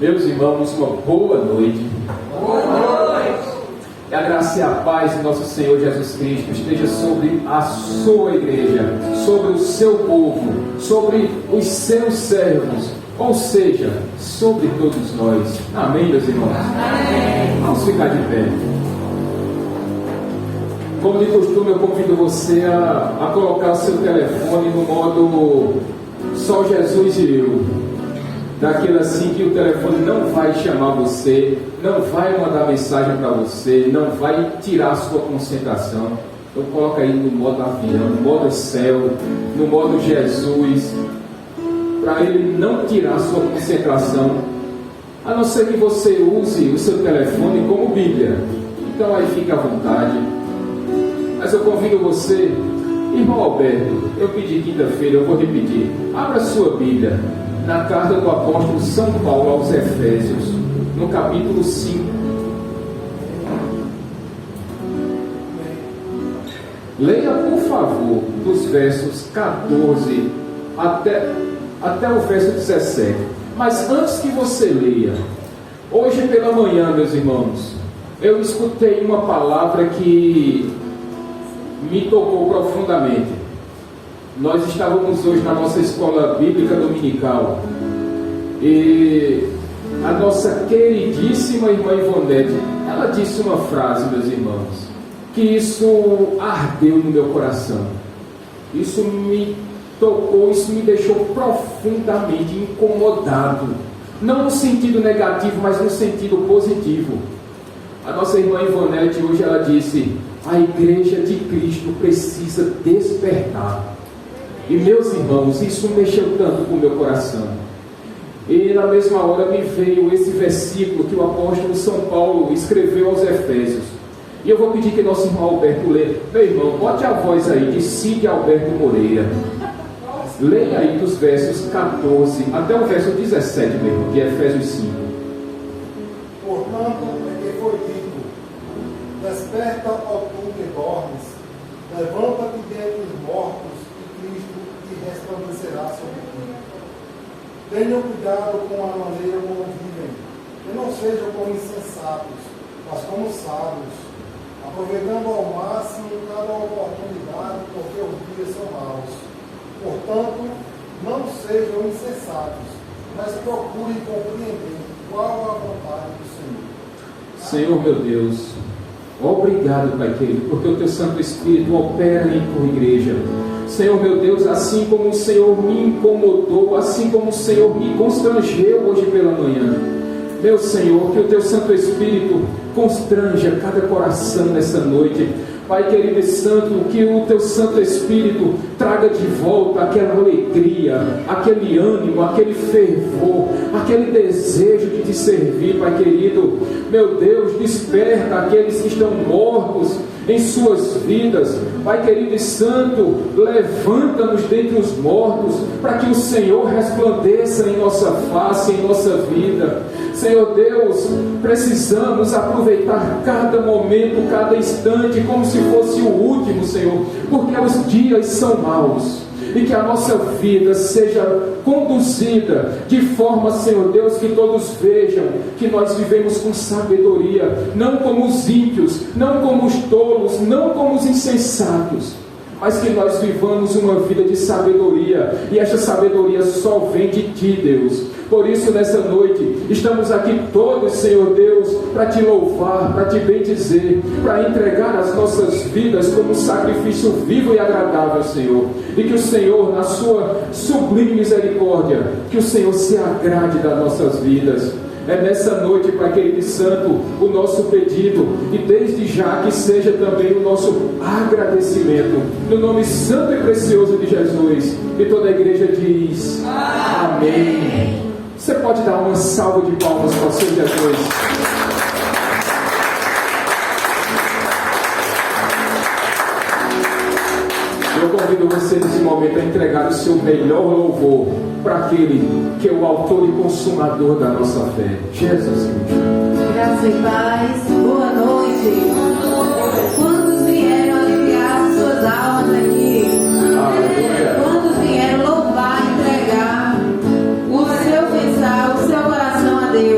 Meus irmãos, uma boa noite. Boa noite. Que a graça e a paz de nosso Senhor Jesus Cristo esteja sobre a sua igreja, sobre o seu povo, sobre os seus servos, ou seja, sobre todos nós. Amém, meus irmãos? Amém. Vamos ficar de pé. Como de costume, eu convido você a colocar o seu telefone no modo só Jesus e eu. Daquilo assim que o telefone não vai chamar você, não vai mandar mensagem para você, não vai tirar a sua concentração. Então coloca aí no modo avião, no modo céu, no modo Jesus, para ele não tirar a sua concentração, a não ser que você use o seu telefone como Bíblia. Então aí fica à vontade. Mas eu convido você, irmão Alberto, eu pedi quinta-feira, eu vou repetir, abra sua Bíblia na carta do apóstolo São Paulo aos Efésios, no capítulo 5. Leia, por favor, dos versos 14 até o verso 17. Mas antes que você leia, hoje pela manhã, meus irmãos, eu escutei uma palavra que me tocou profundamente. Nós estávamos hoje na nossa escola bíblica dominical e a nossa queridíssima irmã Ivonete, ela disse uma frase, meus irmãos, que isso ardeu no meu coração. Isso me tocou, isso me deixou profundamente incomodado. Não no sentido negativo, mas no sentido positivo. A nossa irmã Ivonete hoje ela disse: a igreja de Cristo precisa despertar. E meus irmãos, isso mexeu tanto com o meu coração. E na mesma hora me veio esse versículo que o apóstolo São Paulo escreveu aos Efésios. E eu vou pedir que nosso irmão Alberto leia. Meu irmão, bote a voz aí de Cid Alberto Moreira. Leia aí dos versos 14 até o verso 17 mesmo, de Efésios 5. Portanto, é que foi dito: desperta, ó tu que dormes, levanta-te dentre os mortos, Cristo te resplandecerá sobre ti. Tenham cuidado com a maneira como vivem, e não sejam como insensatos, mas como sábios, aproveitando ao máximo cada oportunidade, porque os dias são maus. Portanto, não sejam insensatos, mas procurem compreender qual a vontade do Senhor. Senhor meu Deus, obrigado, Pai querido, porque o Teu Santo Espírito opera em Tua igreja. Senhor meu Deus, assim como o Senhor me incomodou, assim como o Senhor me constrangeu hoje pela manhã, meu Senhor, que o Teu Santo Espírito constranja cada coração nessa noite. Pai querido e santo, que o Teu Santo Espírito traga de volta aquela alegria, aquele ânimo, aquele fervor, aquele desejo de Te servir, Pai querido. Meu Deus, desperta aqueles que estão mortos em suas vidas. Pai querido e santo, levanta-nos dentre os mortos, para que o Senhor resplandeça em nossa face, em nossa vida. Senhor Deus, precisamos aproveitar cada momento, cada instante, como se fosse o último, Senhor, porque os dias são maus. E que a nossa vida seja conduzida de forma, Senhor Deus, que todos vejam que nós vivemos com sabedoria, não como os ímpios, não como os tolos, não como os insensatos, mas que nós vivamos uma vida de sabedoria, e esta sabedoria só vem de Ti, Deus. Por isso, nessa noite, estamos aqui todos, Senhor Deus, para Te louvar, para Te bendizer, para entregar as nossas vidas como um sacrifício vivo e agradável, Senhor. E que o Senhor, na Sua sublime misericórdia, que o Senhor se agrade das nossas vidas. É nessa noite, Pai querido e santo, o nosso pedido, e desde já que seja também o nosso agradecimento, no nome santo e precioso de Jesus. E toda a igreja diz: amém. Você pode dar uma salva de palmas para o seu Jesus. Eu convido você nesse momento a entregar o seu melhor louvor para aquele que é o autor e consumador da nossa fé, Jesus Cristo. Graça e paz, boa noite. Quantos vieram aliviar suas almas aqui? Aleluia. Quantos vieram louvar, entregar o seu pensar, o seu coração a Deus?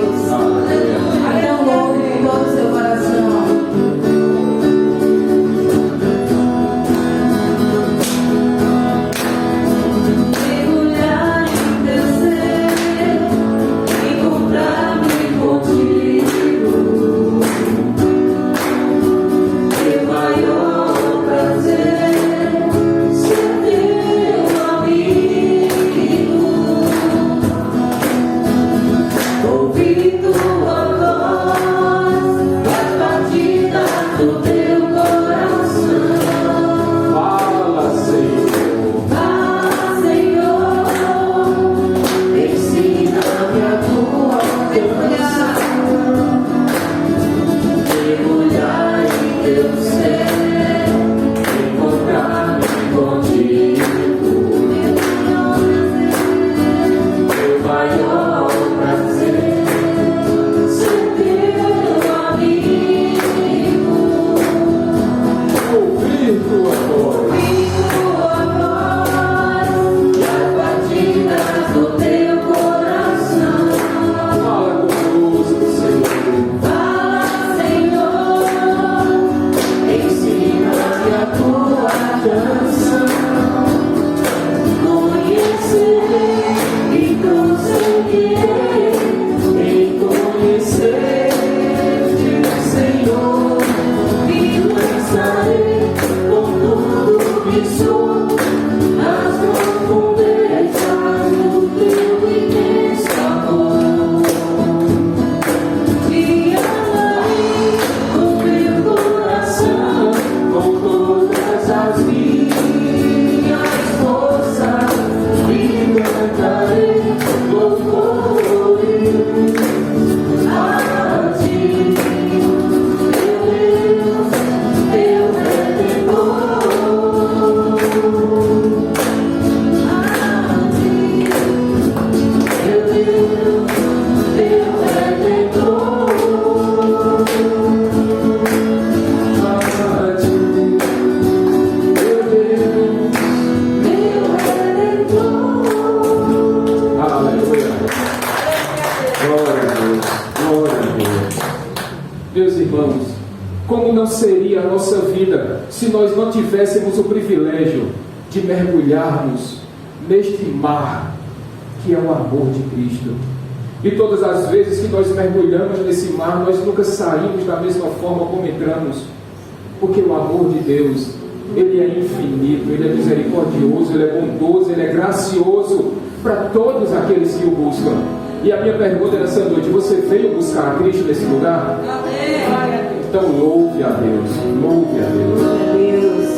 Aleluia. Meus irmãos, como não seria a nossa vida se nós não tivéssemos o privilégio de mergulharmos neste mar que é o amor de Cristo? E todas as vezes que nós mergulhamos nesse mar, nós nunca saímos da mesma forma como entramos, porque o amor de Deus, Ele é infinito, Ele é misericordioso, Ele é bondoso, Ele é gracioso para todos aqueles que o buscam. E a minha pergunta nessa noite: você veio buscar a Cristo nesse lugar? Então louve a Deus, louve a Deus. Glória a Deus.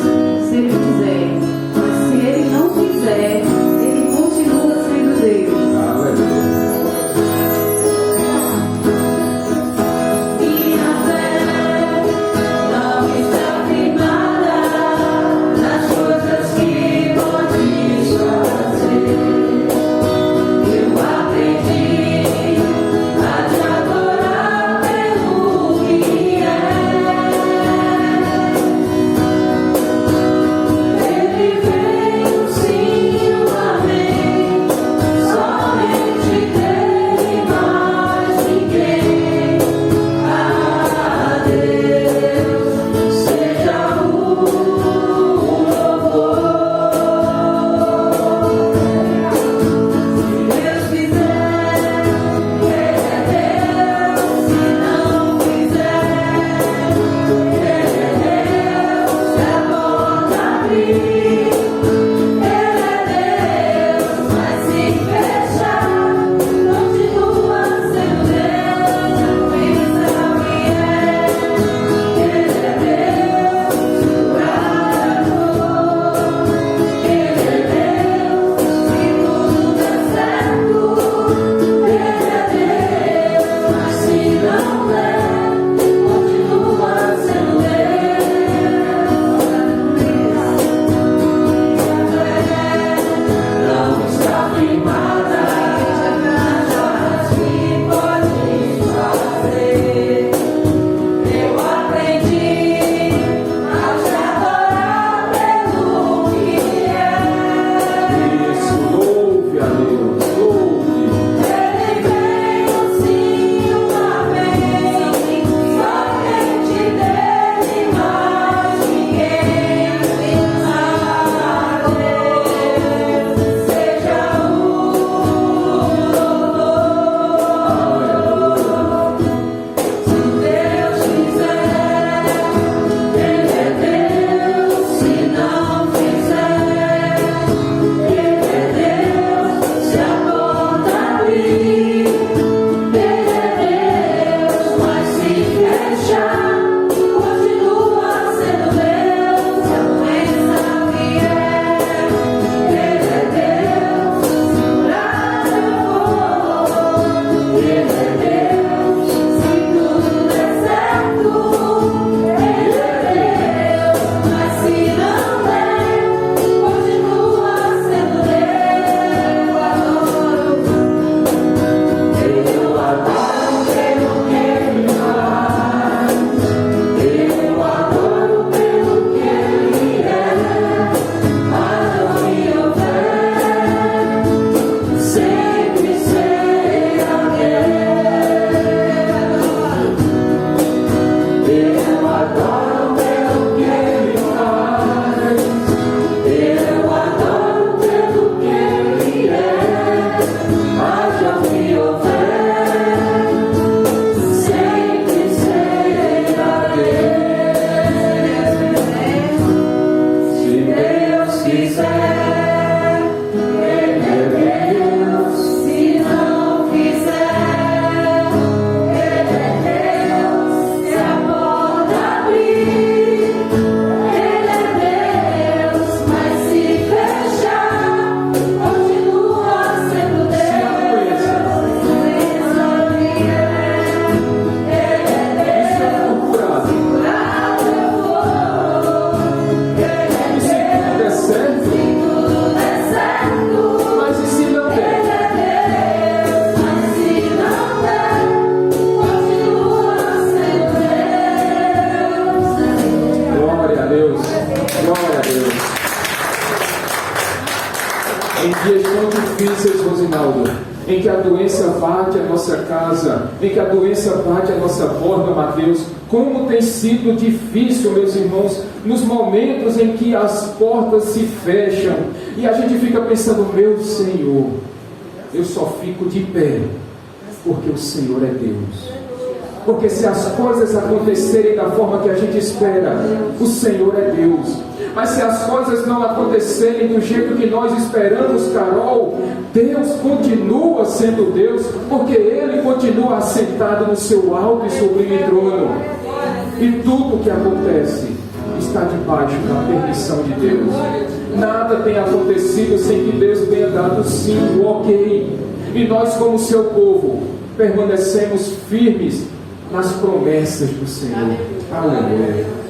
Se Ele quiser, mas se Ele não quiser, Ele continua sendo Deus. Aleluia. Em dias tão difíceis, Rosinaldo, em que a doença bate a nossa casa, em que a doença bate a nossa porta, Mateus. Como tem sido difícil, meus irmãos, nos momentos em que as portas se fecham e a gente fica pensando: meu Senhor, eu só fico de pé porque o Senhor é Deus. Porque se as coisas acontecerem da forma que a gente espera, o Senhor é Deus. Mas se as coisas não acontecerem do jeito que nós esperamos, Carol, Deus continua sendo Deus, porque Ele continua assentado no seu alto e sublime trono. E tudo que acontece está debaixo da permissão de Deus. Nada tem acontecido sem que Deus tenha dado sim, o ok. E nós, como seu povo, permanecemos firmes nas promessas do Senhor. Aleluia.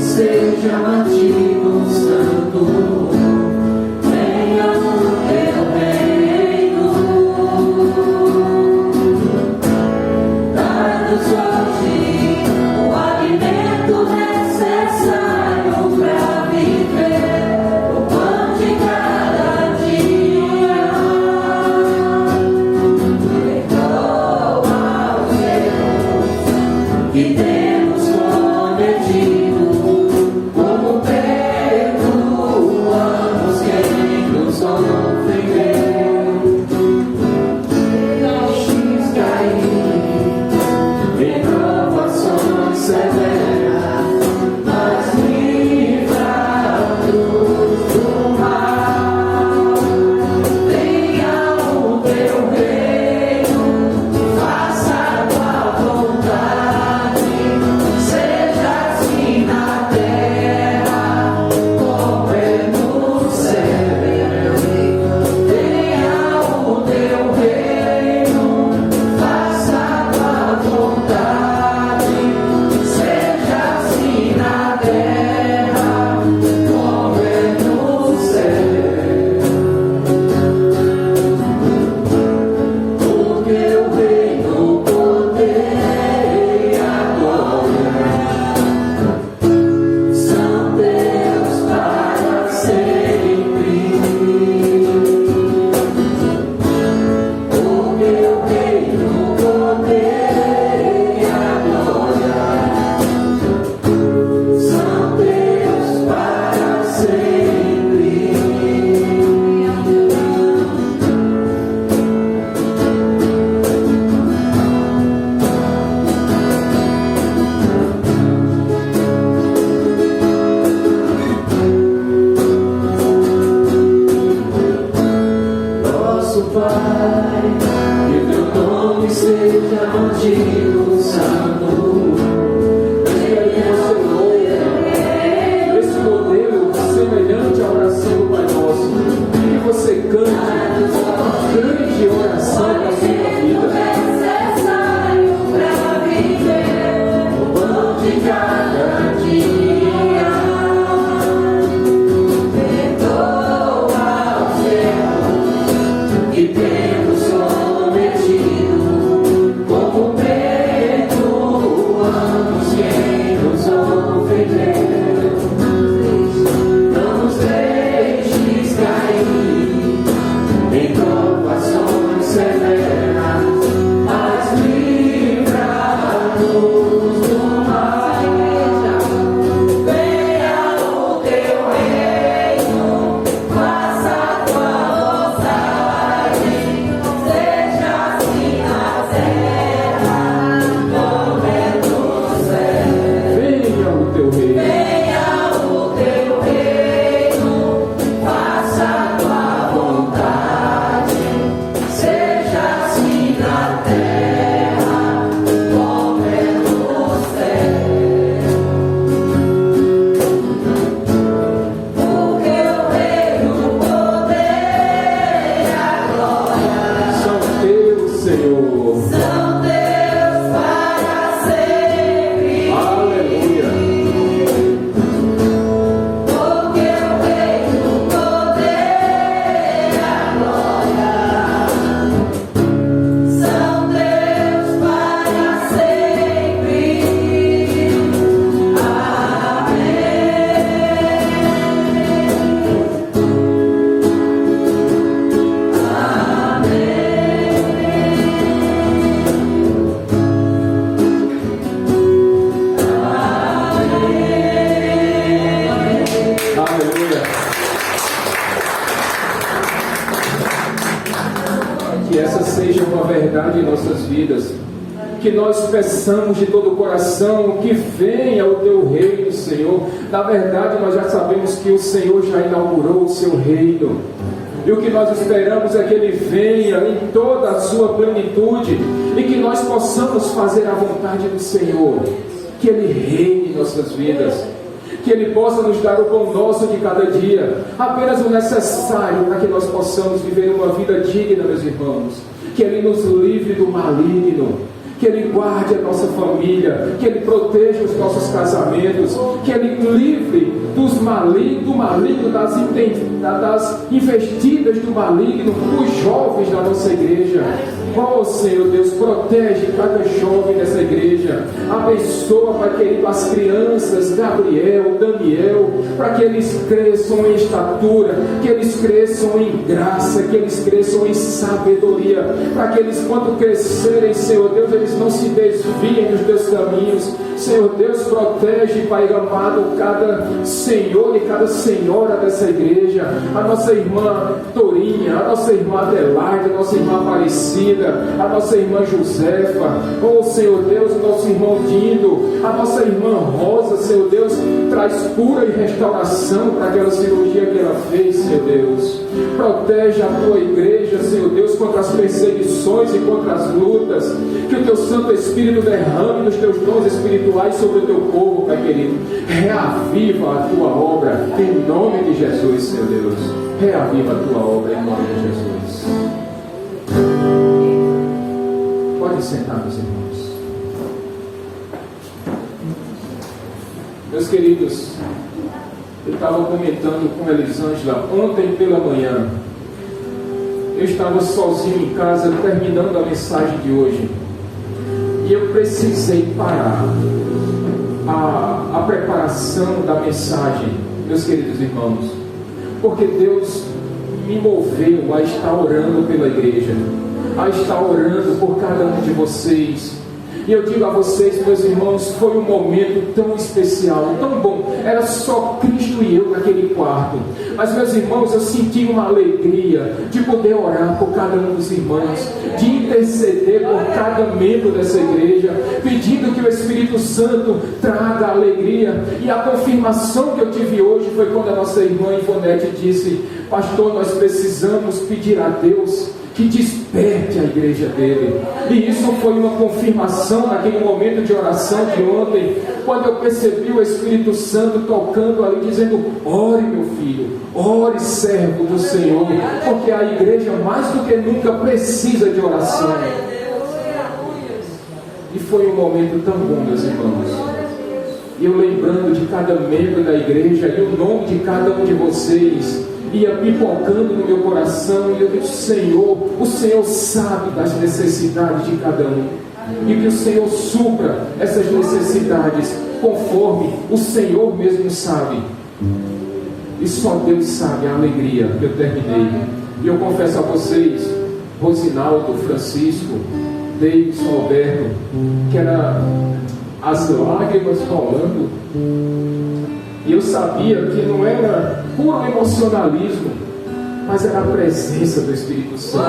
Seja mantido santo, venha o teu reino, dá-nos hoje o alimento necessário para viver, o pão de cada dia. Perdoa os erros que temos cometido, Que temos cometido como que essa seja uma verdade em nossas vidas. Que nós peçamos de todo o coração que venha o teu reino, Senhor. Na verdade, nós já sabemos que o Senhor já inaugurou o seu reino. E o que nós esperamos é que Ele venha em toda a sua plenitude e que nós possamos fazer a vontade do Senhor. Que Ele reine em nossas vidas. Que Ele possa nos dar o pão nosso de cada dia, apenas o necessário para que nós possamos viver uma vida digna, meus irmãos. Que Ele nos livre do maligno. Que Ele guarde a nossa família, que Ele proteja os nossos casamentos, que Ele livre do maligno, das investidas do maligno, os jovens da nossa igreja. Oh Senhor Deus, protege cada jovem dessa igreja, abençoa, Pai querido, as crianças, Gabriel, Daniel, para que eles cresçam em estatura, que eles cresçam em graça, que eles cresçam em sabedoria, para que eles, quando crescerem, Senhor Deus, eles não se desviem dos teus caminhos. Senhor Deus, protege, Pai amado, cada senhor e cada senhora dessa igreja, a nossa irmã Torinha, a nossa irmã Adelaide, a nossa irmã Aparecida, a nossa irmã Josefa, oh Senhor Deus, o nosso irmão Dindo, a nossa irmã Rosa, Senhor Deus, traz cura e restauração para aquela cirurgia que ela fez, Senhor Deus. Protege a tua igreja, Senhor Deus, contra as perseguições e contra as lutas. Que o teu Santo Espírito derrame os teus dons espirituais sobre o teu povo, Pai querido. Reaviva a tua obra em nome de Jesus, Senhor Deus. Reaviva a tua obra em nome de Jesus. Pode sentar, meus irmãos. Meus queridos, eu estava comentando com a Elisângela ontem pela manhã. Eu estava sozinho em casa terminando a mensagem de hoje. E eu precisei parar a preparação da mensagem, meus queridos irmãos, porque Deus me moveu a estar orando pela igreja, a estar orando por cada um de vocês. E eu digo a vocês, meus irmãos, foi um momento tão especial, tão bom. Era só Cristo e eu naquele quarto. Mas, meus irmãos, eu senti uma alegria de poder orar por cada um dos irmãos, de interceder por cada membro dessa igreja, pedindo que o Espírito Santo traga a alegria. E a confirmação que eu tive hoje foi quando a nossa irmã Ivonete disse: pastor, nós precisamos pedir a Deus que desperte a igreja dele. E isso foi uma confirmação naquele momento de oração de ontem, quando eu percebi o Espírito Santo tocando ali, dizendo: ore, meu filho, ore, servo do Senhor, porque a igreja mais do que nunca precisa de oração. E foi um momento tão bom, meus irmãos. E eu lembrando de cada membro da igreja e o nome de cada um de vocês ia pipocando no meu coração, e eu disse: Senhor, o Senhor sabe das necessidades de cada um, e que o Senhor supra essas necessidades conforme o Senhor mesmo sabe. E só Deus sabe a alegria que eu terminei. E eu confesso a vocês, Rosinaldo, Francisco, Davidson, Alberto, que era as lágrimas rolando. E eu sabia que não era puro emocionalismo, mas era a presença do Espírito Santo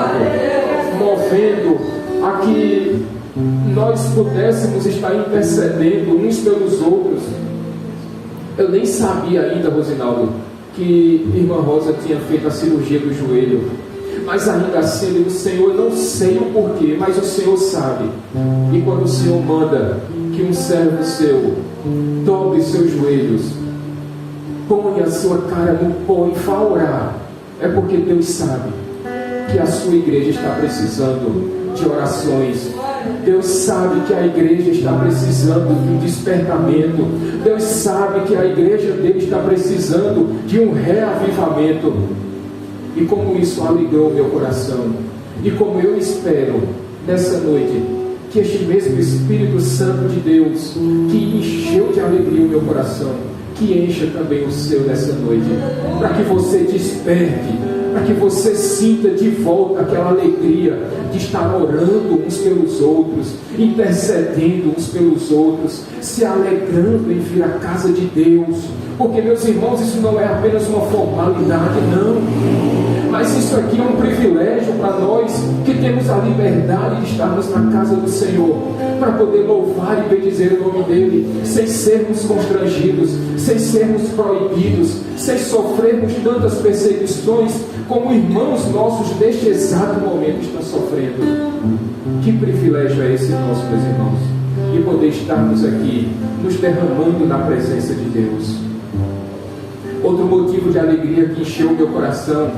movendo a que nós pudéssemos estar intercedendo uns pelos outros. Eu nem sabia ainda, Rosinaldo, que irmã Rosa tinha feito a cirurgia do joelho, mas ainda assim eu digo: Senhor, eu não sei o porquê, mas o Senhor sabe. E quando o Senhor manda que um servo seu dobre seus joelhos, põe a sua cara no pó e vá orar, é porque Deus sabe que a sua igreja está precisando de orações. Deus sabe que a igreja está precisando de um despertamento. Deus sabe que a igreja dele está precisando de um reavivamento. E como isso alegrou meu coração, e como eu espero nessa noite que este mesmo Espírito Santo de Deus, que encheu de alegria o meu coração, que encha também o seu nessa noite, para que você desperte, para que você sinta de volta aquela alegria de estar orando uns pelos outros, intercedendo uns pelos outros, se alegrando em vir à casa de Deus. Porque, meus irmãos, isso não é apenas uma formalidade, não, mas isso aqui é um privilégio para nós que temos a liberdade de estarmos na casa do Senhor, para poder louvar e bendizer o nome dEle, sem sermos constrangidos, sem sermos proibidos, sem sofrermos tantas perseguições como irmãos nossos neste exato momento estão sofrendo. Que privilégio é esse nosso, meus irmãos, de poder estarmos aqui, nos derramando na presença de Deus. Outro motivo de alegria que encheu o meu coração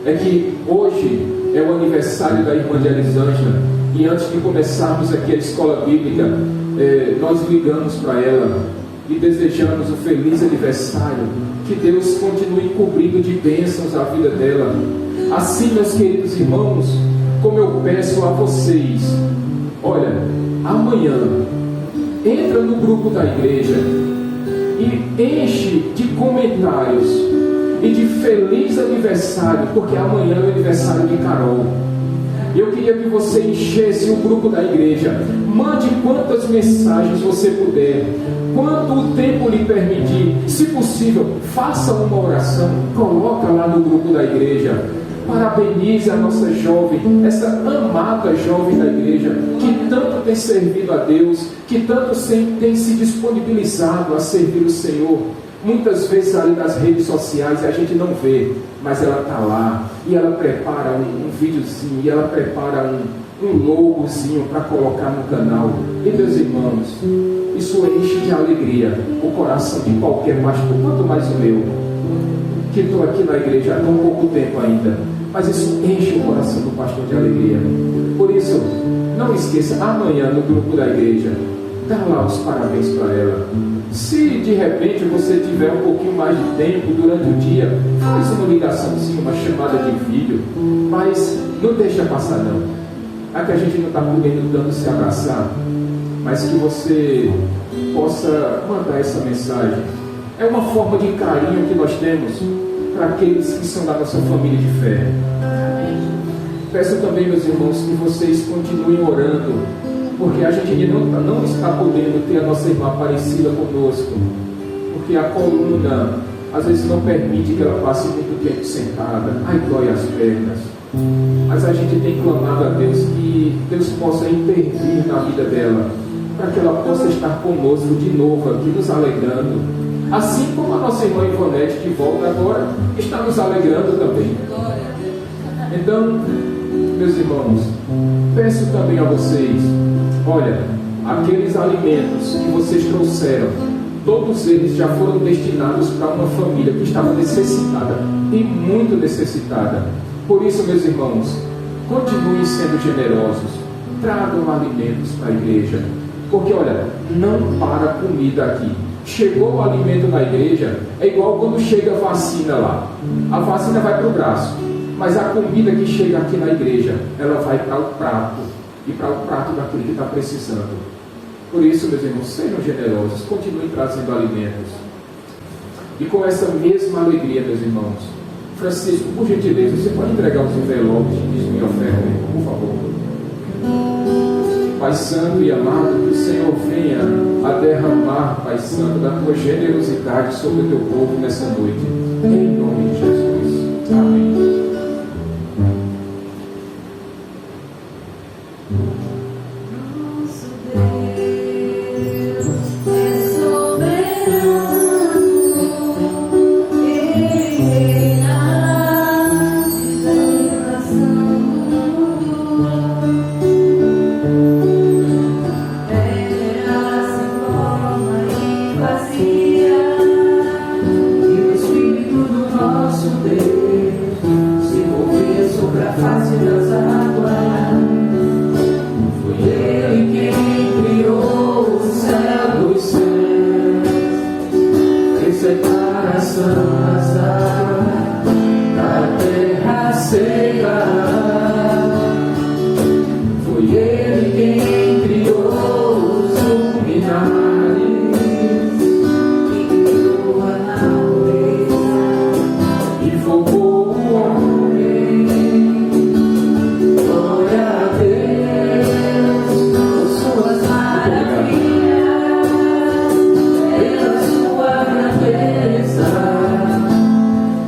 é que hoje é o aniversário da irmã de Elisângela, e antes de começarmos aqui a escola bíblica, nós ligamos para ela e desejamos um feliz aniversário, que Deus continue cobrindo de bênçãos a vida dela. Assim, meus queridos irmãos, como eu peço a vocês, olha, amanhã entra no grupo da igreja e enche de comentários e de feliz aniversário, porque amanhã é o aniversário de Carol. Eu queria que você enchesse o grupo da igreja. Mande quantas mensagens você puder, quanto o tempo lhe permitir. Se possível, faça uma oração, coloca lá no grupo da igreja. Parabenize a nossa jovem, essa amada jovem da igreja, que tanto tem servido a Deus, que tanto tem se disponibilizado a servir o Senhor. Muitas vezes ali nas redes sociais a gente não vê, mas ela está lá, e ela prepara um videozinho, e ela prepara um logozinho para colocar no canal. E meus irmãos, isso enche de alegria o coração de qualquer pastor, quanto mais o meu, que estou aqui na igreja há tão pouco tempo ainda, mas isso enche o coração do pastor de alegria. Por isso, não esqueça, amanhã no grupo da igreja, dá lá os parabéns para ela. Se de repente você tiver um pouquinho mais de tempo durante o dia, faz uma ligaçãozinha, uma chamada de vídeo, mas não deixa passar não. É que a gente não está podendo tanto se abraçar, mas que você possa mandar essa mensagem. É uma forma de carinho que nós temos para aqueles que são da nossa família de fé. Peço também, meus irmãos, que vocês continuem orando, porque a gente não está podendo ter a nossa irmã Aparecida conosco, porque a coluna às vezes não permite que ela passe muito tempo sentada, ai, dói as pernas. Mas a gente tem clamado a Deus que Deus possa intervir na vida dela, para que ela possa estar conosco de novo aqui, nos alegrando, assim como a nossa irmã Ivonete, que volta agora, está nos alegrando também. Então, meus irmãos, peço também a vocês, olha, aqueles alimentos que vocês trouxeram, todos eles já foram destinados para uma família que estava necessitada, e muito necessitada. Por isso, meus irmãos, continuem sendo generosos, tragam alimentos para a igreja, porque olha, não para a comida aqui. Chegou o alimento na igreja, é igual quando chega a vacina lá. A vacina vai para o braço, mas a comida que chega aqui na igreja, ela vai para o prato, e para o prato daquele que está precisando. Por isso, meus irmãos, sejam generosos, continuem trazendo alimentos. E com essa mesma alegria, meus irmãos, Francisco, por gentileza, você pode entregar os envelopes de dízimo e oferta, por favor. Pai Santo e amado, que o Senhor venha a derramar, Pai Santo, da tua generosidade sobre o teu povo nessa noite. Em nome de Jesus. Amém.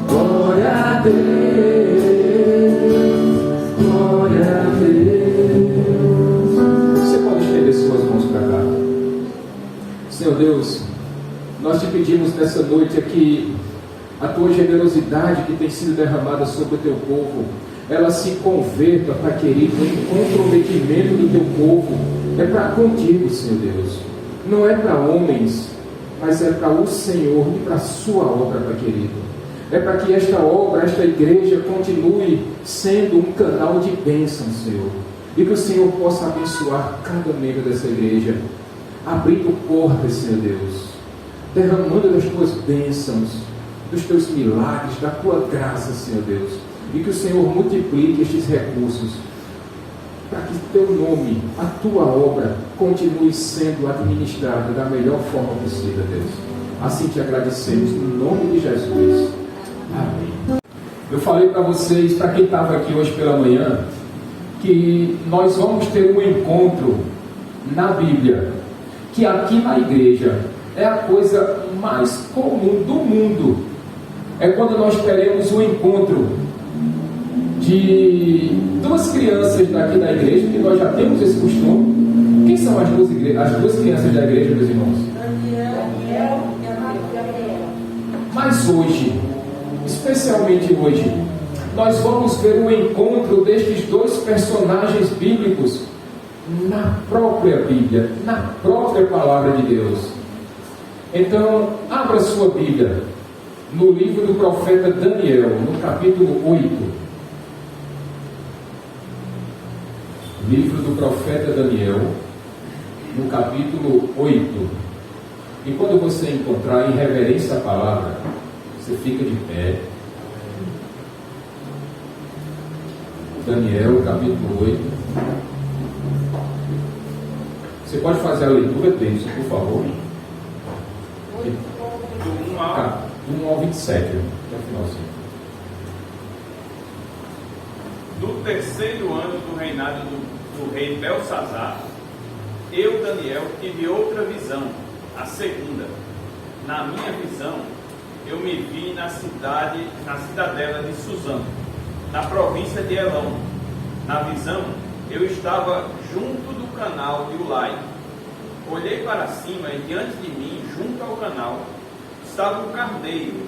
Glória a Deus. pedimos nessa noite é que a tua generosidade que tem sido derramada sobre o teu povo, ela se converta, Pai querido, em comprometimento do teu povo. É para contigo, Senhor Deus. Não é para homens, mas é para o Senhor e para a sua obra, Pai querido. É para que esta obra, esta igreja continue sendo um canal de bênção, Senhor. E que o Senhor possa abençoar cada membro dessa igreja, abrindo portas, Senhor Deus, derramando das tuas bênçãos, dos teus milagres, da tua graça, Senhor Deus. E que o Senhor multiplique estes recursos, para que teu nome, a tua obra, continue sendo administrada da melhor forma possível, Deus. Assim te agradecemos, no nome de Jesus. Amém. Eu falei para vocês, para quem estava aqui hoje pela manhã, que nós vamos ter um encontro na Bíblia, que aqui na igreja é a coisa mais comum do mundo. É quando nós teremos um encontro de duas crianças daqui da igreja, que nós já temos esse costume. Quem são as duas crianças da igreja, meus irmãos? Daniel e a Gabriela. Mas hoje, especialmente hoje, nós vamos ver o encontro destes dois personagens bíblicos na própria Bíblia, na própria palavra de Deus. Então, abra sua Bíblia no livro do profeta Daniel, no capítulo 8. Livro do profeta Daniel, no capítulo 8. E quando você encontrar em reverência a palavra, você fica de pé. Daniel, capítulo 8. Você pode fazer a leitura dele, por favor. Do 1 ao 27, até o finalzinho. No terceiro ano do reinado do rei Belsazar, eu, Daniel, tive outra visão, a segunda. Na minha visão, eu me vi na cidadela de Suzã, na província de Elão. Na visão, eu estava junto do canal de Ulai. Olhei para cima e diante de mim, junto ao canal, estava um carneiro.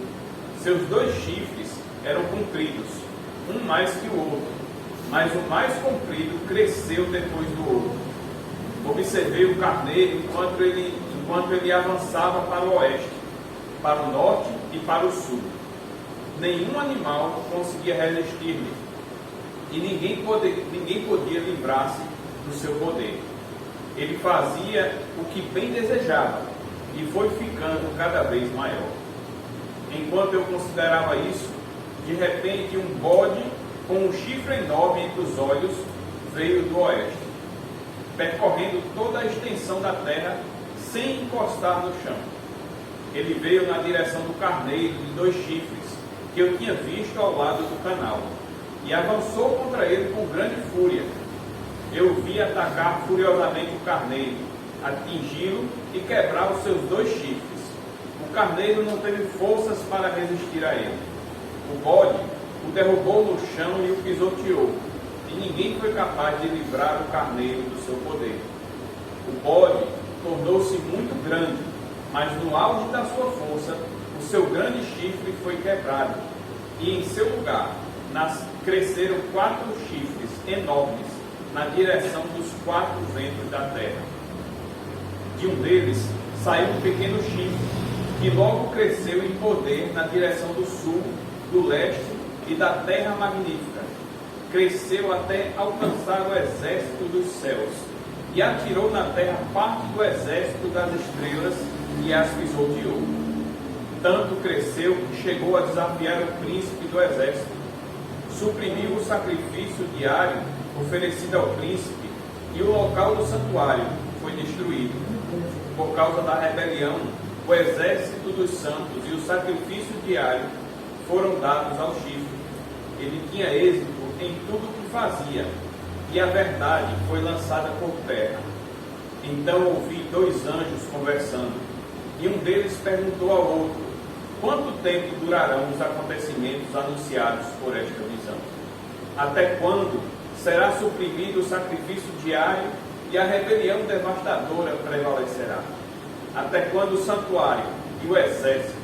Seus 2 chifres eram compridos, um mais que o outro, mas o mais comprido cresceu depois do outro. Observei o carneiro enquanto ele avançava para o oeste, para o norte e para o sul. Nenhum animal conseguia resistir-lhe, e ninguém podia livrar-se do seu poder. Ele fazia o que bem desejava, e foi ficando cada vez maior. Enquanto eu considerava isso, de repente um bode com um chifre enorme entre os olhos veio do oeste, percorrendo toda a extensão da terra sem encostar no chão. Ele veio na direção do carneiro de 2 chifres que eu tinha visto ao lado do canal, e avançou contra ele com grande fúria. Eu vi atacar furiosamente o carneiro, atingi-lo e quebrar os seus 2 chifres. O carneiro não teve forças para resistir a ele. O bode o derrubou no chão e o pisoteou, e ninguém foi capaz de livrar o carneiro do seu poder. O bode tornou-se muito grande, mas no auge da sua força, o seu grande chifre foi quebrado, e em seu lugar cresceram 4 chifres enormes na direção dos 4 ventos da terra. De um deles saiu um pequeno chifre, que logo cresceu em poder na direção do sul, do leste e da terra magnífica. Cresceu até alcançar o exército dos céus, e atirou na terra parte do exército das estrelas e as pisoteou. Tanto cresceu que chegou a desafiar o príncipe do exército. Suprimiu o sacrifício diário oferecido ao príncipe, e o local do santuário foi destruído. Por causa da rebelião, o exército dos santos e o sacrifício diário foram dados ao chifre. Ele tinha êxito em tudo o que fazia, e a verdade foi lançada por terra. Então ouvi 2 anjos conversando, e um deles perguntou ao outro: quanto tempo durarão os acontecimentos anunciados por esta visão? Até quando será suprimido o sacrifício diário e a rebelião devastadora prevalecerá? Até quando o santuário e o exército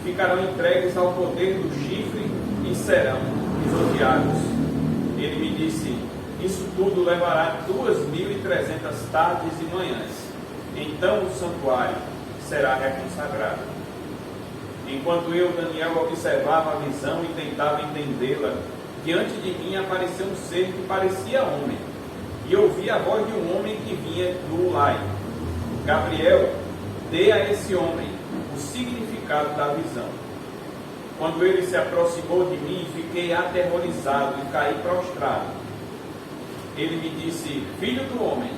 ficarão entregues ao poder do chifre e serão pisoteados. Ele me disse: isso tudo levará 2.300 tardes e manhãs. Então o santuário será reconsagrado. Enquanto eu, Daniel, observava a visão e tentava entendê-la, diante de mim apareceu um ser que parecia homem, e ouvi a voz de um homem que vinha do Ulai: Gabriel, dê a esse homem o significado da visão. Quando ele se aproximou de mim, fiquei aterrorizado e caí prostrado. Ele me disse: filho do homem,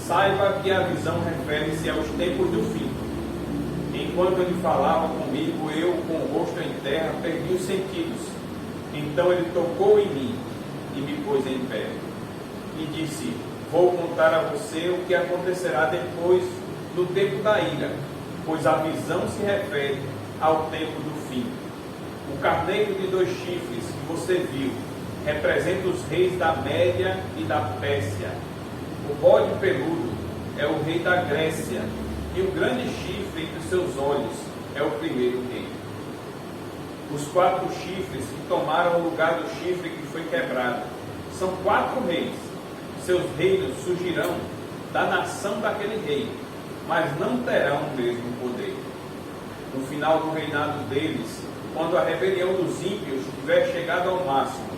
saiba que a visão refere-se aos tempos do fim. Enquanto ele falava comigo, eu, com o rosto em terra, perdi os sentidos. Então ele tocou em mim e me pôs em pé. E disse: vou contar a você o que acontecerá depois do tempo da ira, pois a visão se refere ao tempo do fim. O carneiro de 2 chifres que você viu representa os reis da Média e da Pérsia. O bode peludo é o rei da Grécia, e o grande chifre entre seus olhos é o primeiro rei. Os 4 chifres que tomaram o lugar do chifre que foi quebrado são 4 reis. Seus reinos surgirão da nação daquele rei, mas não terão o mesmo poder. No final do reinado deles, quando a rebelião dos ímpios tiver chegado ao máximo,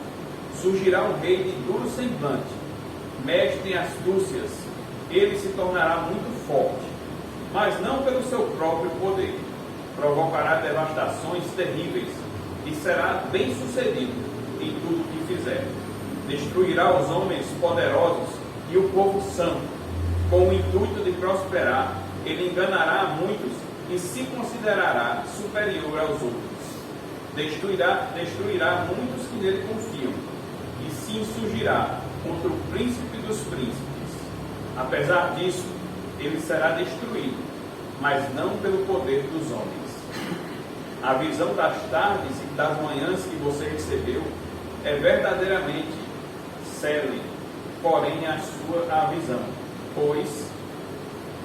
surgirá um rei de duro semblante, mestre em astúcias. Ele se tornará muito forte, mas não pelo seu próprio poder. Provocará devastações terríveis e será bem sucedido em tudo o que fizer. Destruirá os homens poderosos e o povo santo. Com o intuito de prosperar, ele enganará a muitos e se considerará superior aos outros. Destruirá muitos que nele confiam e se insurgirá contra o príncipe dos príncipes. Apesar disso, ele será destruído, mas não pelo poder dos homens. A visão das tardes e das manhãs que você recebeu é verdadeiramente célere, porém a visão, pois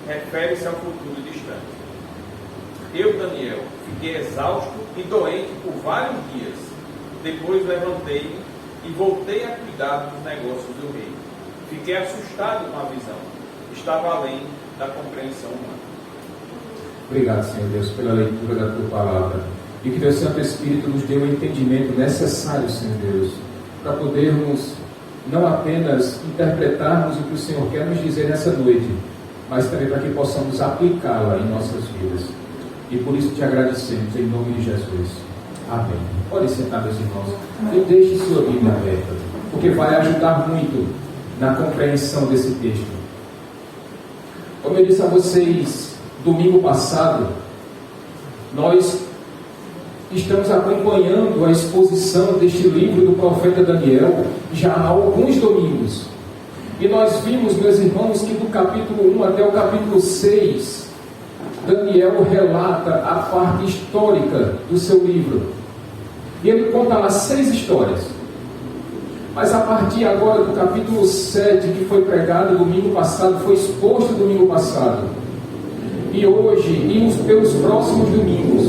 refere-se ao futuro distante. Eu, Daniel, fiquei exausto e doente por vários dias. Depois levantei-me e voltei a cuidar dos negócios do rei. Fiquei assustado com a visão. Estava além da compreensão humana. Obrigado, Senhor Deus, pela leitura da Tua Palavra. E que Teu Santo Espírito nos dê o entendimento necessário, Senhor Deus, para podermos não apenas interpretarmos o que o Senhor quer nos dizer nessa noite, mas também para que possamos aplicá-la em nossas vidas. E por isso te agradecemos, em nome de Jesus. Amém. Pode sentar, meus irmãos. E deixe sua Bíblia aberta, porque vai ajudar muito na compreensão desse texto. Como eu disse a vocês, domingo passado, nós estamos acompanhando a exposição deste livro do profeta Daniel já há alguns domingos. E nós vimos, meus irmãos, que do capítulo 1 até o capítulo 6, Daniel relata a parte histórica do seu livro. E ele conta lá 6 histórias. Mas a partir agora do capítulo 7, que foi pregado domingo passado, foi exposto domingo passado, e hoje, e pelos próximos domingos,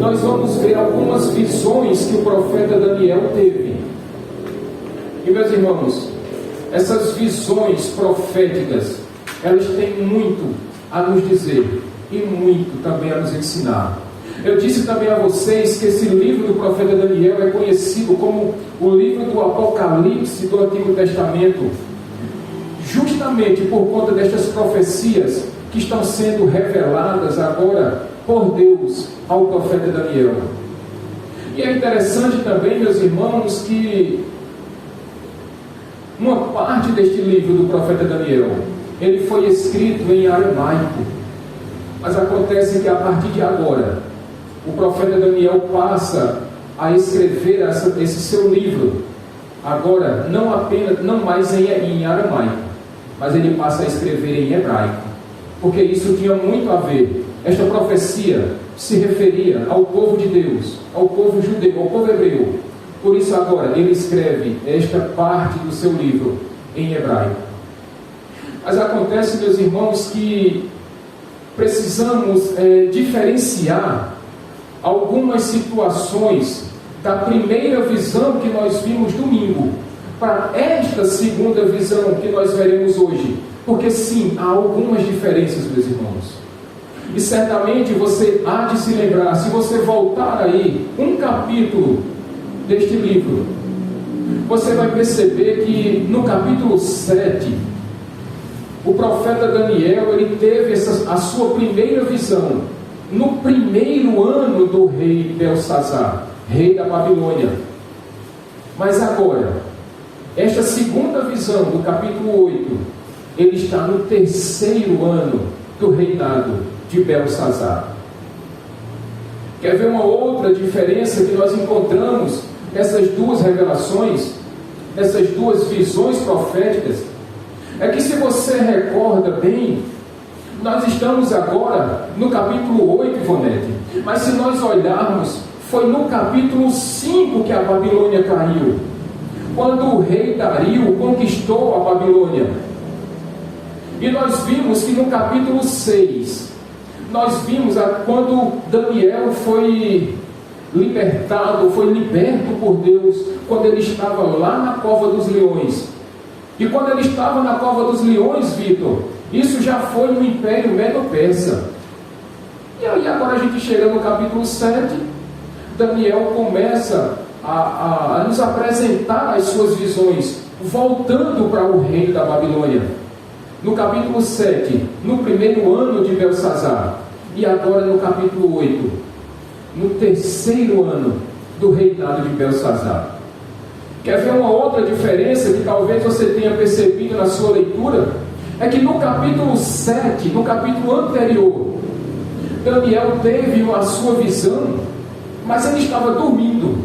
nós vamos ver algumas visões que o profeta Daniel teve. E meus irmãos, essas visões proféticas, elas têm muito a nos dizer e muito também a nos ensinar. Eu disse também a vocês que esse livro do profeta Daniel é conhecido como o livro do Apocalipse do Antigo Testamento, justamente por conta destas profecias que estão sendo reveladas agora por Deus ao profeta Daniel. E é interessante também, meus irmãos, que uma parte deste livro do profeta Daniel, ele foi escrito em aramaico, mas acontece que a partir de agora, o profeta Daniel passa a escrever esse seu livro, agora não mais em aramaico, mas ele passa a escrever em hebraico, porque isso tinha muito a ver. Esta profecia se referia ao povo de Deus, ao povo judeu, ao povo hebreu. Por isso agora ele escreve esta parte do seu livro em hebraico. Mas acontece, meus irmãos, que precisamos diferenciar algumas situações da primeira visão que nós vimos domingo para esta segunda visão que nós veremos hoje. Porque sim, há algumas diferenças, meus irmãos. E certamente você há de se lembrar, se você voltar aí um capítulo deste livro, você vai perceber que no capítulo 7, o profeta Daniel, ele teve a sua primeira visão no primeiro ano do rei Belsazar, rei da Babilônia. Mas agora, esta segunda visão do capítulo 8, ele está no terceiro ano do reinado de Belsazar. Quer ver uma outra diferença que nós encontramos nessas duas revelações, nessas duas visões proféticas? É que, se você recorda bem, nós estamos agora no capítulo 8, Ivonete, mas se nós olharmos, foi no capítulo 5 que a Babilônia caiu, quando o rei Dario conquistou a Babilônia. E nós vimos que no capítulo 6, nós vimos quando Daniel foi libertado, foi liberto por Deus, quando ele estava lá na cova dos leões. E quando ele estava na cova dos leões, Vitor, isso já foi no Império Medo-Persa. E aí agora a gente chega no capítulo 7, Daniel começa a nos apresentar as suas visões, voltando para o reino da Babilônia. No capítulo 7, no primeiro ano de Belsazar, e agora no capítulo 8, no terceiro ano do reinado de Belsazar. Quer ver uma outra diferença que talvez você tenha percebido na sua leitura? É que no capítulo 7, no capítulo anterior, Daniel teve a sua visão, mas ele estava dormindo.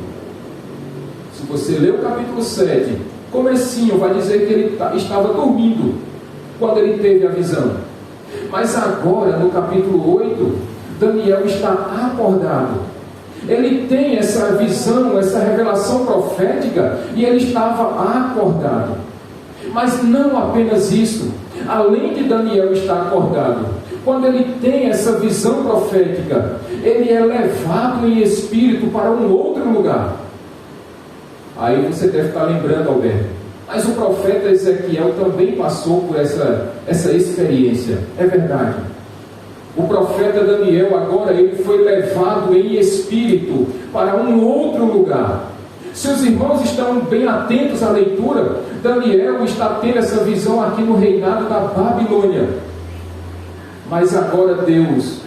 Se você ler o capítulo 7, comecinho, vai dizer que ele estava dormindo quando ele teve a visão. Mas agora, no capítulo 8, Daniel está acordado. Ele tem essa visão, essa revelação profética, e ele estava acordado. Mas não apenas isso. Além de Daniel estar acordado, quando ele tem essa visão profética, ele é levado em espírito para um outro lugar. Aí você deve estar lembrando, Alberto, mas o profeta Ezequiel também passou por essa experiência. É verdade. O profeta Daniel agora ele foi levado em espírito para um outro lugar. Se os irmãos estão bem atentos à leitura, Daniel está tendo essa visão aqui no reinado da Babilônia. Mas agora Deus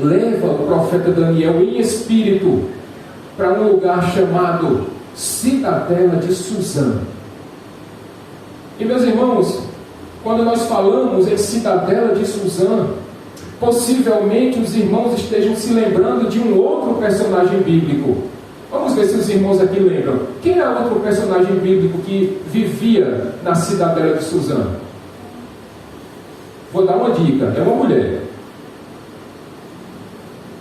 leva o profeta Daniel em espírito para um lugar chamado Cidadela de Suzã. E, meus irmãos, quando nós falamos em Cidadela de Suzã, possivelmente os irmãos estejam se lembrando de um outro personagem bíblico. Vamos ver se os irmãos aqui lembram. Quem é outro personagem bíblico que vivia na Cidadela de Suzã? Vou dar uma dica, é uma mulher.